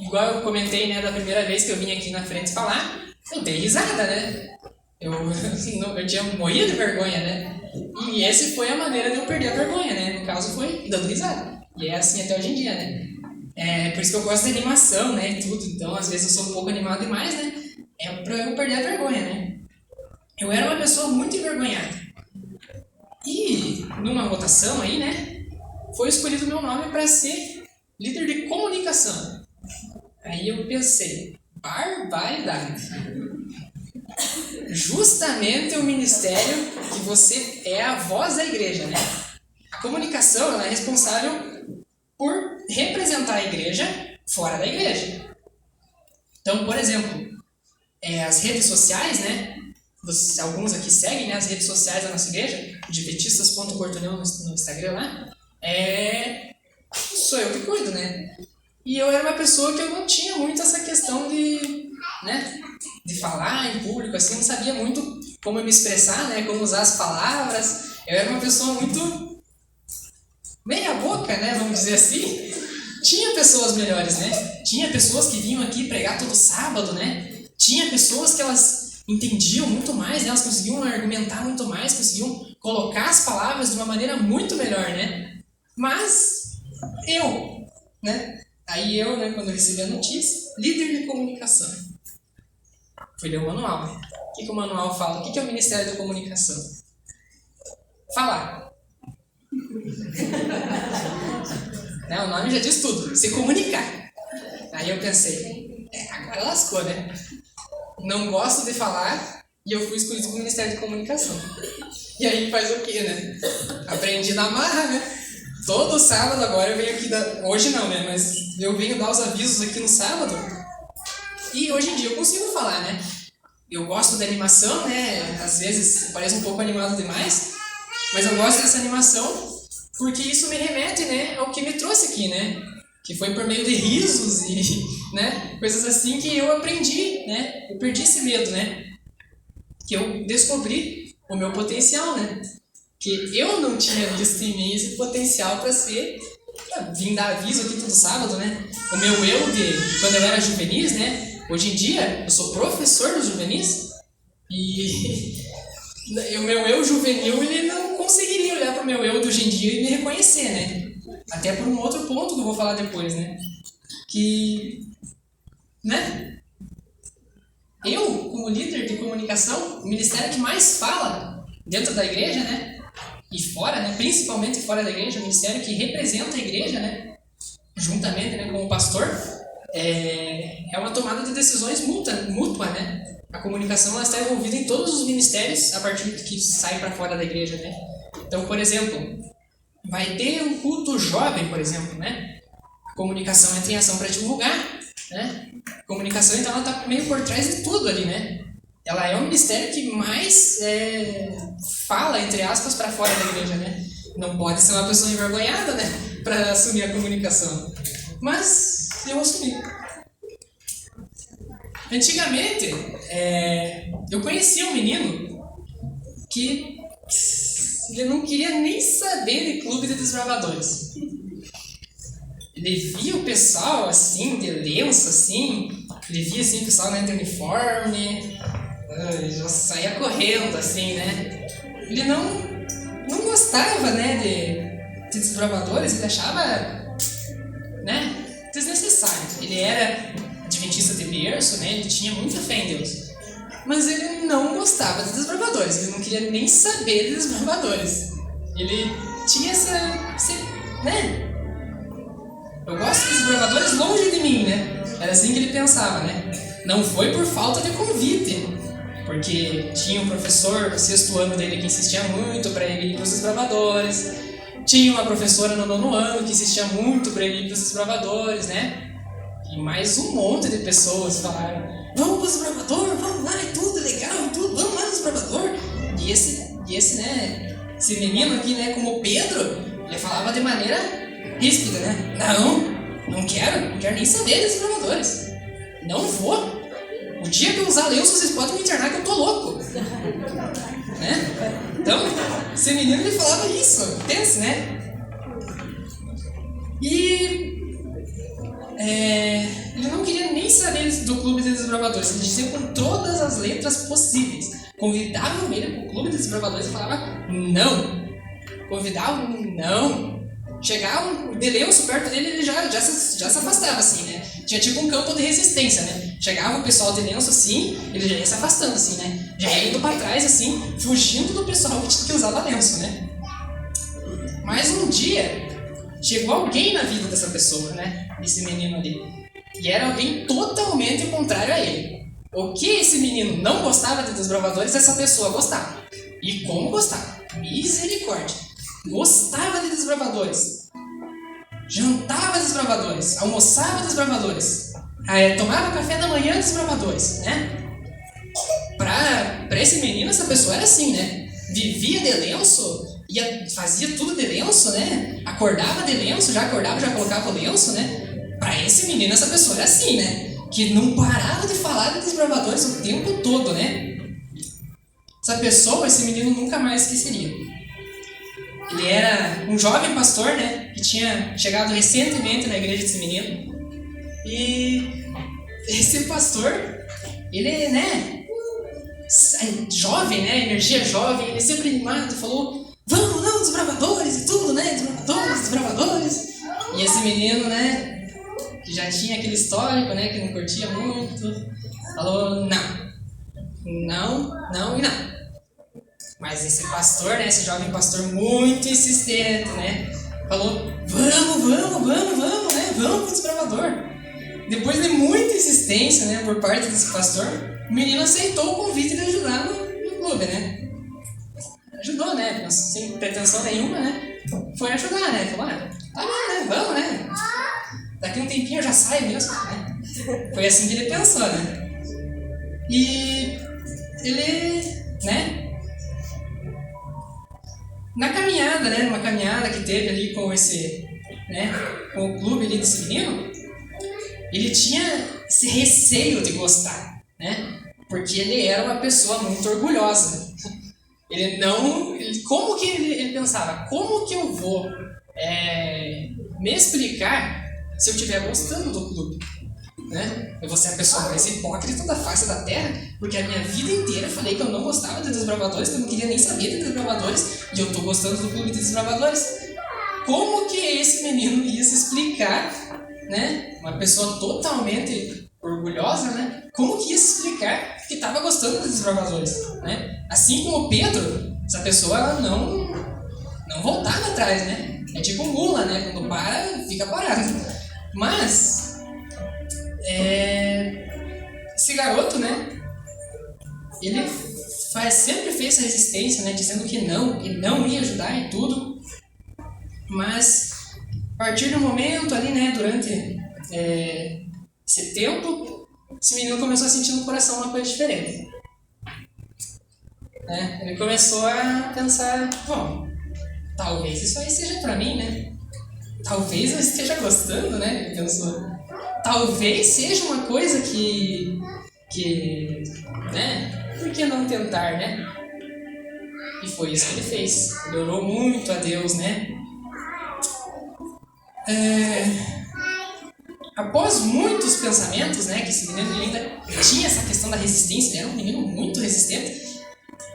Igual eu comentei, né, da primeira vez que eu vim aqui na frente falar, eu dei risada, né? Eu tinha morrido de vergonha, né? E essa foi a maneira de eu perder a vergonha, né? No caso foi dando risada. E é assim até hoje em dia, né? Por isso que eu gosto de animação, né? E tudo. Então, às vezes eu sou um pouco animado demais, né? É pra eu perder a vergonha, né? Eu era uma pessoa muito envergonhada. E numa votação aí, né? Foi escolhido o meu nome para ser líder de comunicação. Aí eu pensei, barbaridade. Justamente o ministério que você é a voz da igreja, né? A comunicação, ela é responsável por representar a igreja fora da igreja. Então, por exemplo, as redes sociais, né? Alguns aqui seguem, né, as redes sociais da nossa igreja, adventistas.portunhão no Instagram lá. Sou eu que cuido, né? E eu era uma pessoa que eu não tinha muito essa questão de falar em público, assim, não sabia muito como me expressar, né? Como usar as palavras. Eu era uma pessoa muito meia boca, né? Vamos dizer assim. Tinha pessoas melhores, né? Tinha pessoas que vinham aqui pregar todo sábado, né? Tinha pessoas que elas entendiam muito mais, né? Elas conseguiam argumentar muito mais, conseguiam colocar as palavras de uma maneira muito melhor, né? Mas eu, né? Aí eu, né, quando eu recebi a notícia, líder de comunicação. Fui ler o manual. O que o manual fala? O que é o Ministério da Comunicação? Falar. Né, o nome já diz tudo. Se comunicar. Aí eu pensei, agora lascou, né? Não gosto de falar e eu fui escolhido para o Ministério de Comunicação. E aí faz o quê, né? Aprendi na marra, né? Todo sábado agora eu venho aqui hoje não, né? Mas eu venho dar os avisos aqui no sábado. E hoje em dia eu consigo falar, né? Eu gosto da animação, né? Às vezes parece um pouco animado demais. Mas eu gosto dessa animação porque isso me remete, né, ao que me trouxe aqui, né? Que foi por meio de risos e, né, coisas assim que eu aprendi, né? Eu perdi esse medo, né? Que eu descobri o meu potencial, né? Que eu não tinha visto em mim esse potencial para vir dar aviso aqui todo sábado, né? O meu eu de quando eu era juvenis, né? Hoje em dia eu sou professor dos juvenis e o meu eu juvenil, ele não conseguiria olhar para o meu eu de hoje em dia e me reconhecer, né? Até por um outro ponto que eu vou falar depois, né? Que, né? Eu, como líder de comunicação, o ministério que mais fala dentro da igreja, né? E fora, né? Principalmente fora da igreja, o ministério que representa a igreja, né? Juntamente, né, com o pastor, é uma tomada de decisões mútua, né? A comunicação, ela está envolvida em todos os ministérios a partir do que sai para fora da igreja, né? Então, por exemplo, vai ter um culto jovem, por exemplo, né? A comunicação entra em ação para divulgar, né? A comunicação, então, ela está meio por trás de tudo ali, né? Ela é o ministério que mais fala, entre aspas, para fora da igreja, né? Não pode ser uma pessoa envergonhada, né? Para assumir a comunicação. Mas eu assumi. Antigamente, eu conhecia um menino que ele não queria nem saber de clube de desbravadores. Ele via o pessoal assim, de lenço, assim, ele via assim, o pessoal no uniforme, ele já saía correndo, assim, né? Ele não gostava, né, de desbravadores, ele achava, né, desnecessário. Ele era adventista de berço, né, ele tinha muita fé em Deus. Mas ele não gostava de desbravadores, ele não queria nem saber de desbravadores. Ele tinha né? Eu gosto de desbravadores longe de mim, né? Era assim que ele pensava, né? Não foi por falta de convite, porque tinha um professor no 6º ano dele que insistia muito para ele ir para os desbravadores. Tinha uma professora no 9º ano que insistia muito para ele ir para os desbravadores, né? E mais um monte de pessoas falaram: vamos para o desbravador, vamos lá, é tudo legal, tudo, vamos lá no desbravador. E esse, né, esse menino aqui, né, como o Pedro, ele falava de maneira ríspida, né? Não quero nem saber dos desbravadores. Não vou. O dia que eu usar lenço, vocês podem me internar que eu tô louco. Né? Então, esse menino ele falava isso, pense, né? E ele não queria nem saber do clube de desbravadores. Ele dizia com todas as letras possíveis. Convidavam ele para o clube de desbravadores e falava não. Convidavam, não. Chegava um Delenço perto dele, ele já se afastava assim, né? Tinha tipo um campo de resistência, né? Chegava o pessoal de Delenço assim, ele já ia se afastando assim, né? Já ia indo pra trás assim, fugindo do pessoal que usava lenço, né? Mas um dia, chegou alguém na vida dessa pessoa, né? Desse menino ali. E era alguém totalmente contrário a ele. O que esse menino não gostava de desbravadores, essa pessoa gostava. E como gostava? Misericórdia! Gostava de desbravadores. Jantava desbravadores. Almoçava desbravadores. Tomava café da manhã desbravadores, né? Pra esse menino, essa pessoa era assim, né? Vivia de lenço, fazia tudo de lenço, né? Acordava de lenço, já colocava o lenço, né? Pra esse menino, essa pessoa era assim, né? Que não parava de falar de desbravadores o tempo todo, né? Essa pessoa, esse menino nunca mais esqueceria. Ele era um jovem pastor, né? Que tinha chegado recentemente na igreja desse menino. E esse pastor, ele, né? Jovem, né? Energia jovem, ele sempre animado, falou: vamos lá, desbravadores e tudo, né? Desbravadores. E esse menino, né? Que já tinha aquele histórico, né? Que não curtia muito, falou: não. Mas esse pastor, né? Esse jovem pastor muito insistente, né? Falou: vamos, né? Vamos pro desbravador. Depois de muita insistência, né? Por parte desse pastor, o menino aceitou o convite de ajudar no clube, né? Ajudou, né? Sem pretensão nenhuma, né? Foi ajudar, né? Falou: tá bom, né? Vamos, né? Daqui um tempinho eu já saio mesmo, né? Foi assim que ele pensou, né? E ele, né? Na caminhada, né? Numa caminhada que teve ali com esse, né? Com o clube ali desse menino, ele tinha esse receio de gostar, né? Porque ele era uma pessoa muito orgulhosa. Como que ele pensava? Como que eu vou me explicar se eu estiver gostando do clube? Né? Eu vou ser a pessoa mais hipócrita da face da terra, porque a minha vida inteira eu falei que eu não gostava de desbravadores, que eu não queria nem saber de desbravadores, e eu tô gostando do clube de desbravadores. Como que esse menino ia se explicar, né? Uma pessoa totalmente orgulhosa, né? Como que ia se explicar que estava gostando dos desbravadores, né? Assim como Pedro, essa pessoa ela não voltava atrás, né? É tipo mula, né? Quando para, fica parado. Mas esse garoto, né? Ele sempre fez essa resistência, né? Dizendo que não ia ajudar e tudo. Mas a partir do momento ali, né? Durante esse tempo, esse menino começou a sentir no coração uma coisa diferente. Né? Ele começou a pensar: bom, talvez isso aí seja pra mim, né? Talvez eu esteja gostando, né? Ele pensou. Talvez seja uma coisa que né? Por que não tentar, né? E foi isso que ele fez. Ele orou muito a Deus, né? Após muitos pensamentos, né? Que esse menino ainda tinha essa questão da resistência, ele era um menino muito resistente.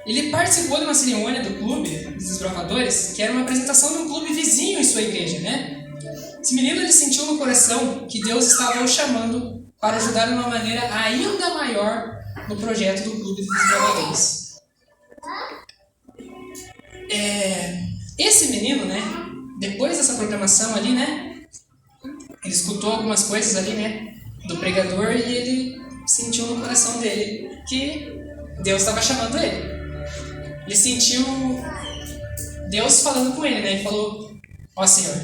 Ele participou de uma cerimônia do clube dos desbravadores, que era uma apresentação de um clube vizinho em sua igreja, né? Esse menino ele sentiu no coração que Deus estava o chamando para ajudar de uma maneira ainda maior no projeto do Clube de Desbravadores. Esse menino, né, depois dessa programação ali, né, ele escutou algumas coisas ali, né, do pregador e ele sentiu no coração dele que Deus estava chamando ele. Ele sentiu Deus falando com ele, né, ele falou: ó Senhor,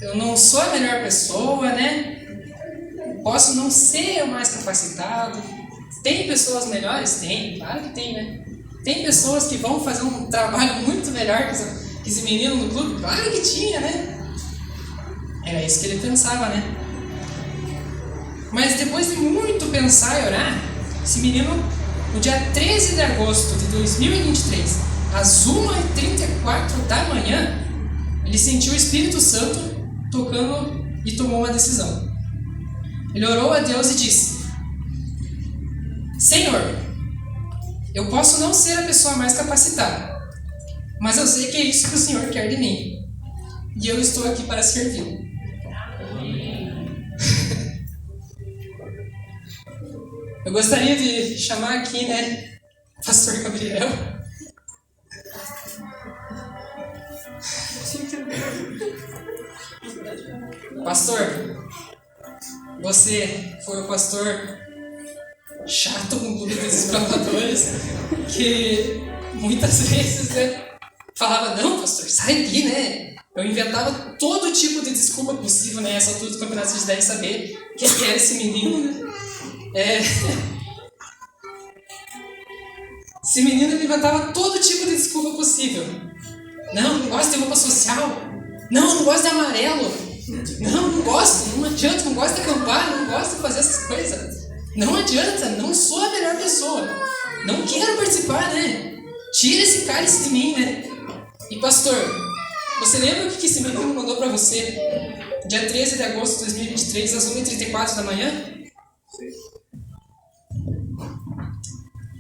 eu não sou a melhor pessoa, né, posso não ser o mais capacitado. Tem pessoas melhores? Tem, claro que tem, né? Tem pessoas que vão fazer um trabalho muito melhor que esse menino no clube? Claro que tinha, né? Era isso que ele pensava, né? Mas depois de muito pensar e orar, esse menino, no dia 13 de agosto de 2023, às 1h34 da manhã, ele sentiu o Espírito Santo tocando e tomou uma decisão. Ele orou a Deus e disse: Senhor, eu posso não ser a pessoa mais capacitada, mas eu sei que é isso que o Senhor quer de mim. E eu estou aqui para servir. Eu gostaria de chamar aqui, né, Pastor Gabriel. Pastor, você foi o pastor chato com o Clube dos Desbravadores, que muitas vezes, né, falava: não, pastor, sai daqui, né? Eu inventava todo tipo de desculpa possível, né? Essa altura do campeonato vocês devem saber quem que era esse menino, né? Esse menino inventava todo tipo de desculpa possível. Não gosto de roupa social. Não gosto de amarelo. Não gosto, não adianta, não gosto de acampar, não gosto de fazer essas coisas. Não adianta, não sou a melhor pessoa. Não quero participar, né? Tira esse cálice de mim, né? E pastor, você lembra o que esse menino mandou pra você dia 13 de agosto de 2023, às 1h34 da manhã?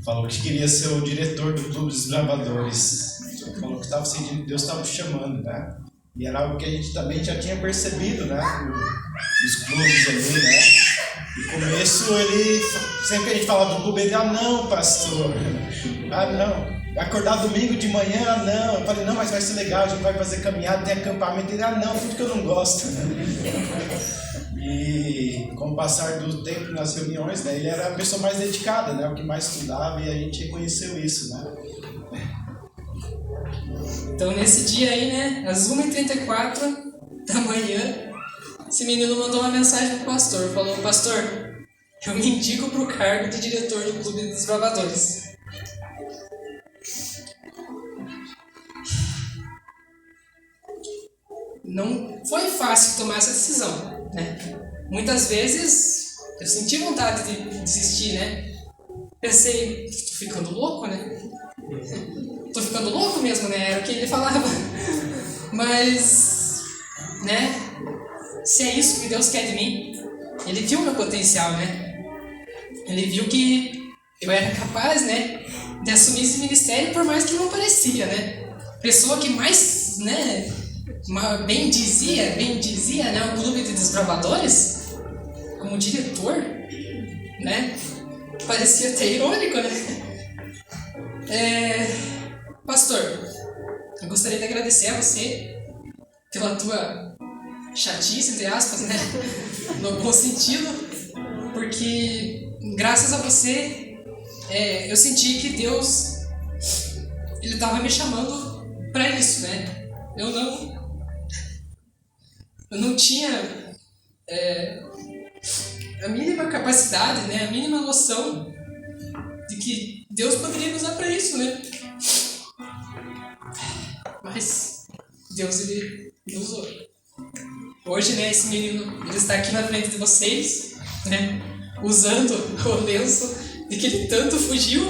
Falou que queria ser o diretor do Clube dos Desbravadores. Falou que estava sentindo que Deus estava chamando, né? E era algo que a gente também já tinha percebido, né? Nos clubes ali, né? No começo, ele, sempre que a gente falava do clube, ele: ah, não, pastor, ah, não. Acordar domingo de manhã, ah, não. Eu falei: não, mas vai ser legal, a gente vai fazer caminhada, tem acampamento. Ele: ah, não, tudo que eu não gosto. E com o passar do tempo nas reuniões, né, ele era a pessoa mais dedicada, né? O que mais estudava, e a gente reconheceu isso, né? Então, nesse dia aí, né, às 1h34 da manhã, esse menino mandou uma mensagem pro pastor. Falou: pastor, eu me indico pro cargo de diretor do Clube dos Desbravadores. Não foi fácil tomar essa decisão, né? Muitas vezes eu senti vontade de desistir, né? Pensei: tô ficando louco, né? Tô ficando louco mesmo, né? Era o que ele falava. Mas, né? Se é isso que Deus quer de mim, Ele viu meu potencial, né? Ele viu que eu era capaz, né, de assumir esse ministério, por mais que não parecia, né? Pessoa que mais, né, bem dizia, né, o Clube de Desbravadores, como diretor, né? Parecia até irônico, né? Pastor, eu gostaria de agradecer a você pela tua chatice, entre aspas, né? No bom sentido, porque graças a você eu senti que Deus Ele estava me chamando para isso, né? Eu não tinha a mínima capacidade, né? A mínima noção de que Deus poderia me usar para isso, né? Mas Deus, Ele me usou. Hoje, né, esse menino, ele está aqui na frente de vocês, né, usando o lenço de que ele tanto fugiu,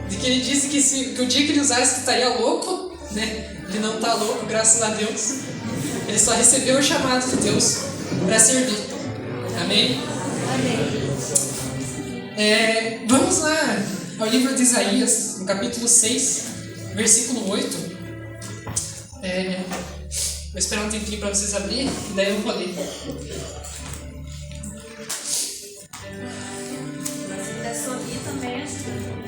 de que ele disse que o dia que ele usasse que estaria louco, né? Ele não está louco, graças a Deus. Ele só recebeu o chamado de Deus para servir. Amém? Amém. Vamos lá ao livro de Isaías, no capítulo 6, versículo 8. Vou esperar um tempinho para vocês abrirem, e daí eu vou ler. pensamento.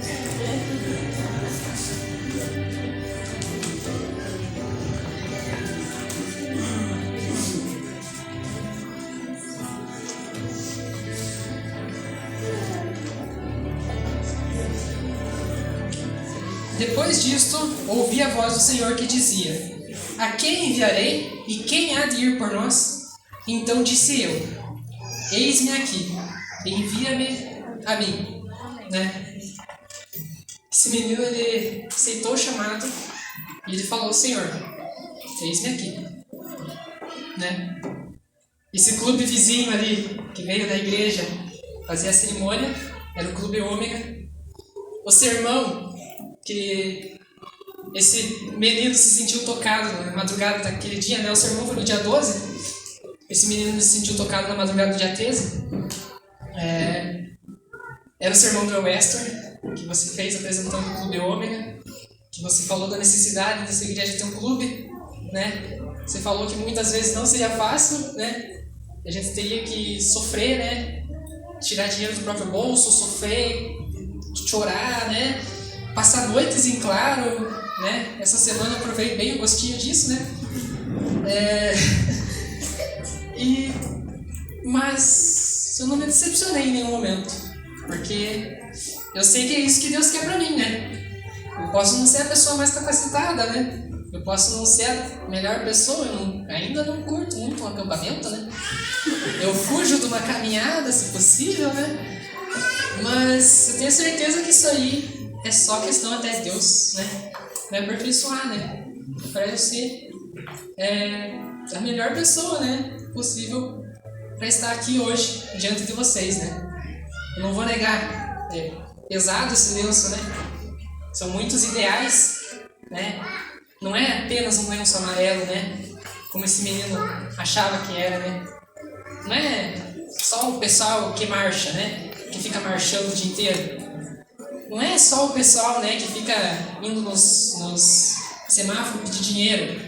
Depois disto, ouvi a voz do Senhor que dizia: A quem enviarei e quem há de ir por nós? Então disse eu: Eis-me aqui, envia-me a mim. Né? Esse menino, ele aceitou o chamado e ele falou: Senhor, eis-me aqui. Né? Esse clube vizinho ali, que veio da igreja fazer a cerimônia, era o Clube Ômega. O sermão que esse menino se sentiu tocado na madrugada daquele dia, né? O sermão foi no dia 12. Esse menino se sentiu tocado na madrugada do dia 13. Era o sermão do Wester, que você fez apresentando o Clube Ômega, que você falou da necessidade dessa igreja ter um clube, né? Você falou que muitas vezes não seria fácil, né? A gente teria que sofrer, né? Tirar dinheiro do próprio bolso, sofrer, chorar, né? Passar noites em claro, né? Essa semana eu provei bem o gostinho disso, né? Mas eu não me decepcionei em nenhum momento, porque eu sei que é isso que Deus quer pra mim, né? Eu posso não ser a pessoa mais capacitada, né? Eu posso não ser a melhor pessoa, ainda não curto muito um acampamento, né? Eu fujo de uma caminhada, se possível, né? Mas eu tenho certeza que isso aí é só questão até de Deus, né? Vai aperfeiçoar, né? Para eu ser a melhor pessoa, né? Possível para estar aqui hoje diante de vocês, né? Eu não vou negar, é pesado esse lenço, né? São muitos ideais, né? Não é apenas um lenço amarelo, né? Como esse menino achava que era, né? Não é só o pessoal que marcha, né? Que fica marchando o dia inteiro. Não é só o pessoal, né, que fica indo nos semáforos pedir dinheiro,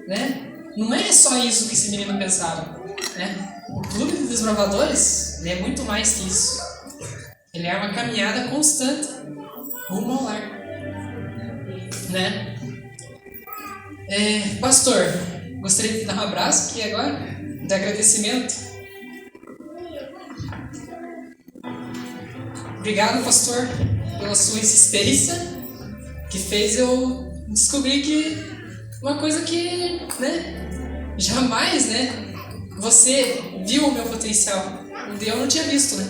né? Não é só isso que esse menino pensava, né? O Clube de Desbravadores, ele é muito mais que isso. Ele é uma caminhada constante rumo ao lar, né? Pastor, gostaria de dar um abraço aqui agora, de agradecimento. Obrigado, pastor, pela sua insistência, que fez eu descobrir que uma coisa que, né, jamais, né, você viu o meu potencial, eu não tinha visto, né?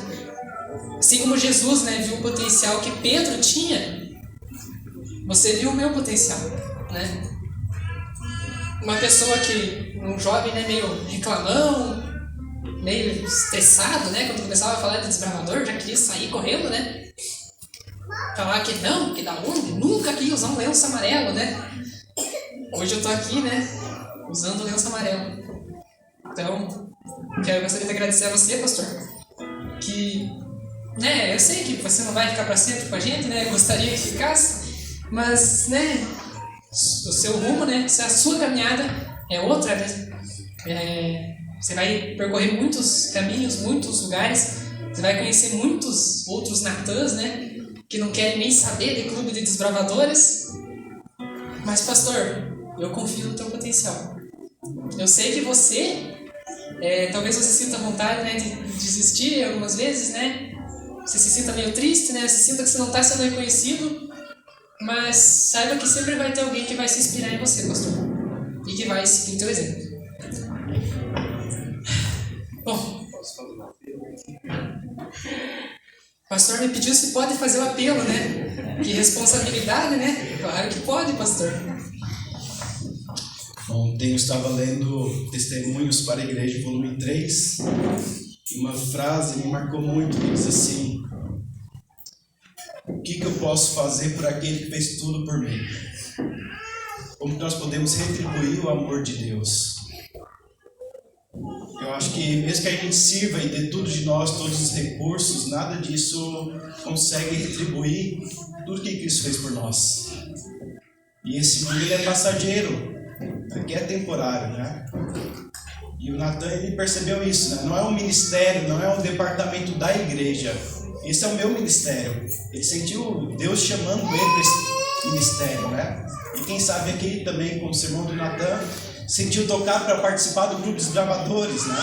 Assim como Jesus, né, viu o potencial que Pedro tinha, você viu o meu potencial, né? Uma pessoa que, um jovem, né, meio reclamão, meio estressado, né, quando começava a falar de desbravador, já queria sair correndo, né? Falar que não, que da onde? Nunca quis usar um lenço amarelo, né? Hoje eu tô aqui, né, usando o lenço amarelo. Então, gostaria de agradecer a você, pastor, que, né, eu sei que você não vai ficar para sempre com a gente, né, eu gostaria que ficasse, mas, né, o seu rumo, né, a sua caminhada é outra, né? Você vai percorrer muitos caminhos, muitos lugares, você vai conhecer muitos outros Natãs, né, que não querem nem saber de clube de desbravadores. Mas, pastor, eu confio no teu potencial. Eu sei que você, talvez você sinta vontade, né, de desistir algumas vezes, né? Você se sinta meio triste, né? Você sinta que você não está sendo reconhecido. Mas saiba que sempre vai ter alguém que vai se inspirar em você, pastor. E que vai seguir o teu exemplo. Bom, o pastor me pediu se pode fazer o apelo, né? Que responsabilidade, né? Claro que pode, pastor. Ontem eu estava lendo Testemunhos para a Igreja, volume 3, e uma frase me marcou muito, que diz assim: o que eu posso fazer por aquele que fez tudo por mim? Como nós podemos retribuir o amor de Deus? Eu acho que mesmo que a gente sirva e dê tudo de nós, todos os recursos, nada disso consegue retribuir tudo que Cristo fez por nós. E esse mundo, ele é passageiro, aqui é temporário, né? E o Natan, ele percebeu isso, né? Não é um ministério, não é um departamento da igreja. esse é o meu ministério. Ele sentiu Deus chamando ele para esse ministério, né? E quem sabe aqui também, com o sermão do Natan, sentiu tocar para participar do grupo dos gravadores, né?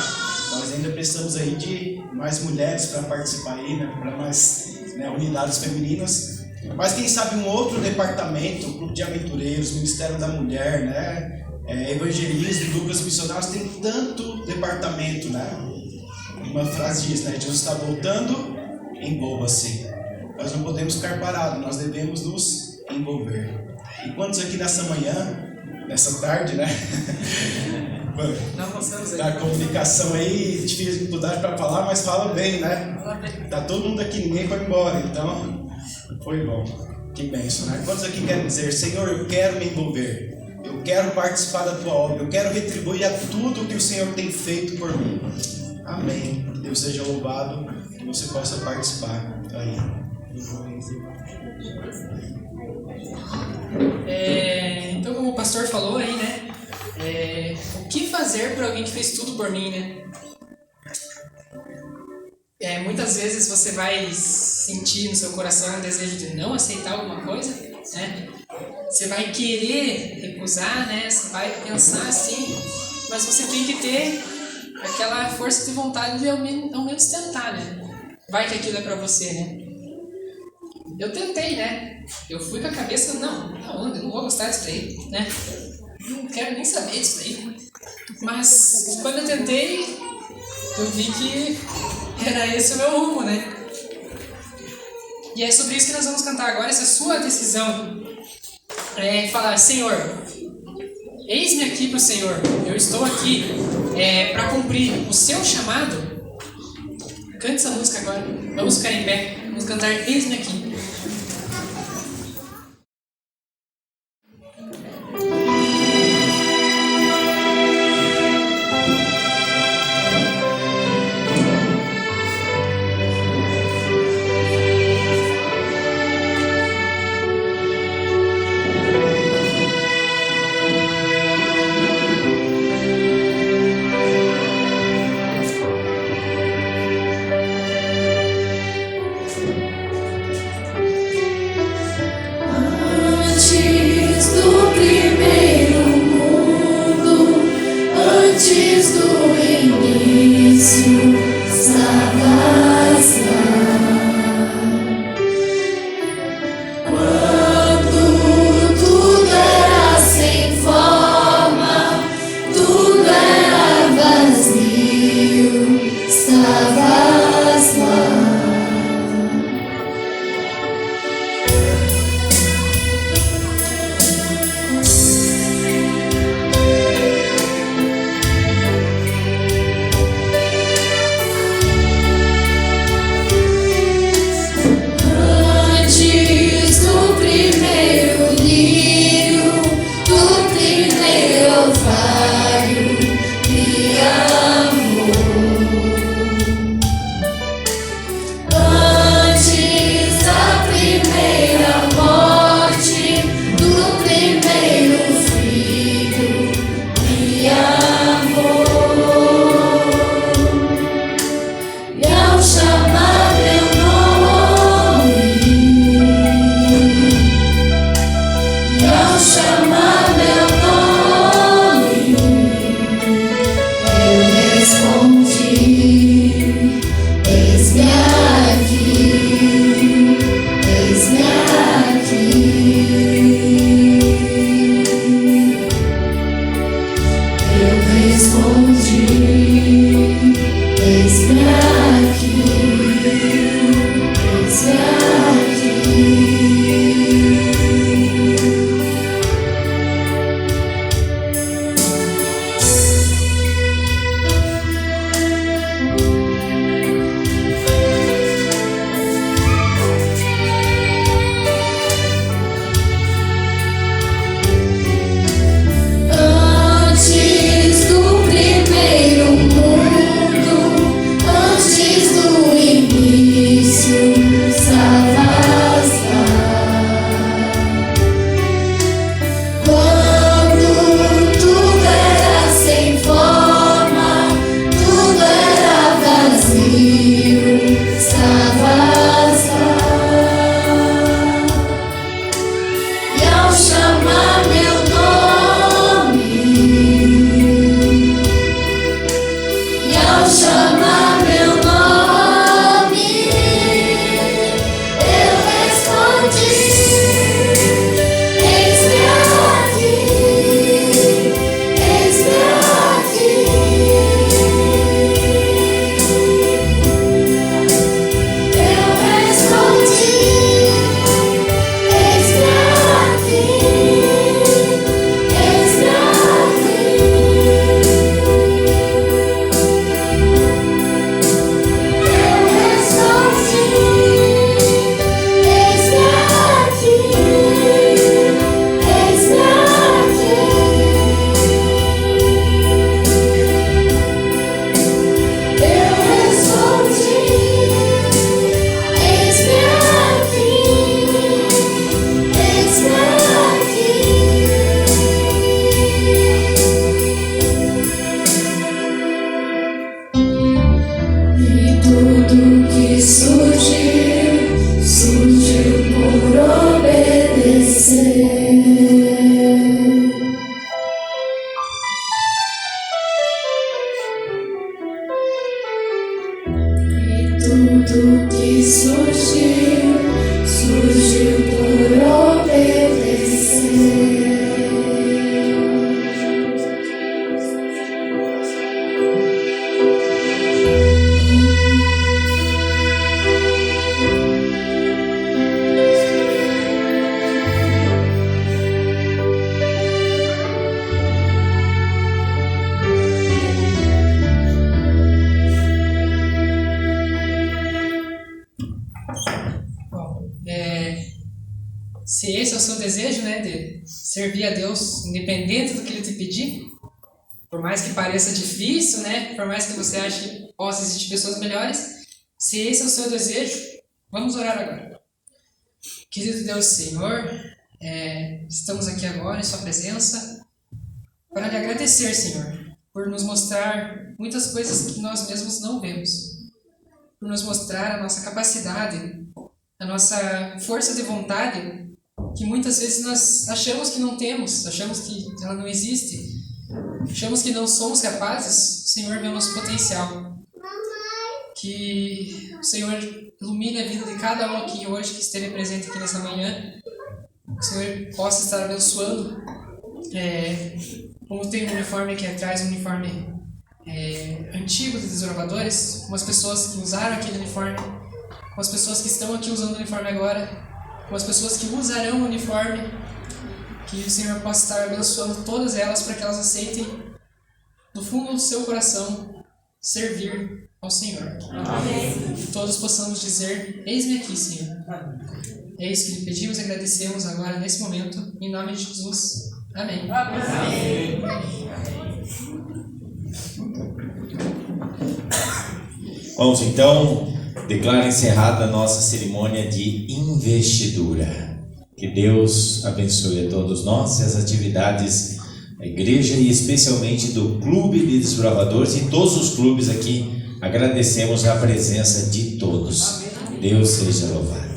Nós ainda precisamos aí de mais mulheres para participar aí, né? Para mais, né, unidades femininas. Mas quem sabe um outro departamento, o grupo de aventureiros, Ministério da Mulher, né? Evangelismo, grupos missionários, tem tanto departamento, né? Uma frase diz, né? Jesus está voltando, envolva-se. Nós não podemos ficar parados, nós devemos nos envolver. E quantos aqui nessa manhã, nessa tarde, né? Da comunicação aí, dificuldade para falar, mas fala bem, né? Tá todo mundo aqui, ninguém foi embora, então foi bom. Que bênção, né? Quantos aqui querem dizer, Senhor, eu quero me envolver, eu quero participar da tua obra, eu quero retribuir a tudo que o Senhor tem feito por mim. Amém. Deus seja louvado, que você possa participar aí. Então, como o pastor falou aí, né? O que fazer por alguém que fez tudo por mim, né? Muitas vezes você vai sentir no seu coração o desejo de não aceitar alguma coisa, né? Você vai querer recusar, né? Você vai pensar assim, mas você tem que ter aquela força de vontade de ao menos tentar, né? Vai que aquilo é pra você, né? Eu tentei, né? Eu fui com a cabeça, não vou gostar disso daí, né? Não quero nem saber disso daí. Mas quando eu tentei, eu vi que era esse o meu rumo, né? E é sobre isso que nós vamos cantar agora, essa sua decisão. Falar, Senhor, eis-me aqui para o Senhor, eu estou aqui para cumprir o seu chamado. Cante essa música agora, vamos ficar em pé, vamos cantar Eis-me aqui. tudo que surgiu, surgiu por obedecer. E tudo que surgiu, surgiu por obedecer. Bom, se esse é o seu desejo, né, de servir a Deus independente do que Ele te pedir, por mais que pareça difícil, né, por mais que você ache que possa existir pessoas melhores, se esse é o seu desejo, vamos orar agora. Querido Deus Senhor, estamos aqui agora em Sua presença para lhe agradecer, Senhor, por nos mostrar muitas coisas que nós mesmos não vemos, por nos mostrar a nossa capacidade, a nossa força de vontade, que muitas vezes nós achamos que não temos, achamos que ela não existe, achamos que não somos capazes. O Senhor vê o nosso potencial. Que o Senhor ilumine a vida de cada um aqui hoje que esteve presente aqui nessa manhã. Que o Senhor possa estar abençoando. Como tem um uniforme aqui atrás, um uniforme antigo de desbravadores, com as pessoas que usaram aquele uniforme, com as pessoas que estão aqui usando o uniforme agora, com as pessoas que usarão o uniforme, que o Senhor possa estar abençoando todas elas para que elas aceitem do fundo do seu coração servir ao Senhor. Amém. Que todos possamos dizer: eis-me aqui, Senhor. É isso que lhe pedimos e agradecemos agora nesse momento, em nome de Jesus. Amém. Amém. Vamos então declarar encerrada a nossa cerimônia de investidura. Que Deus abençoe a todos nós e as atividades da igreja e especialmente do Clube de Desbravadores e todos os clubes aqui. Agradecemos a presença de todos. Deus seja louvado.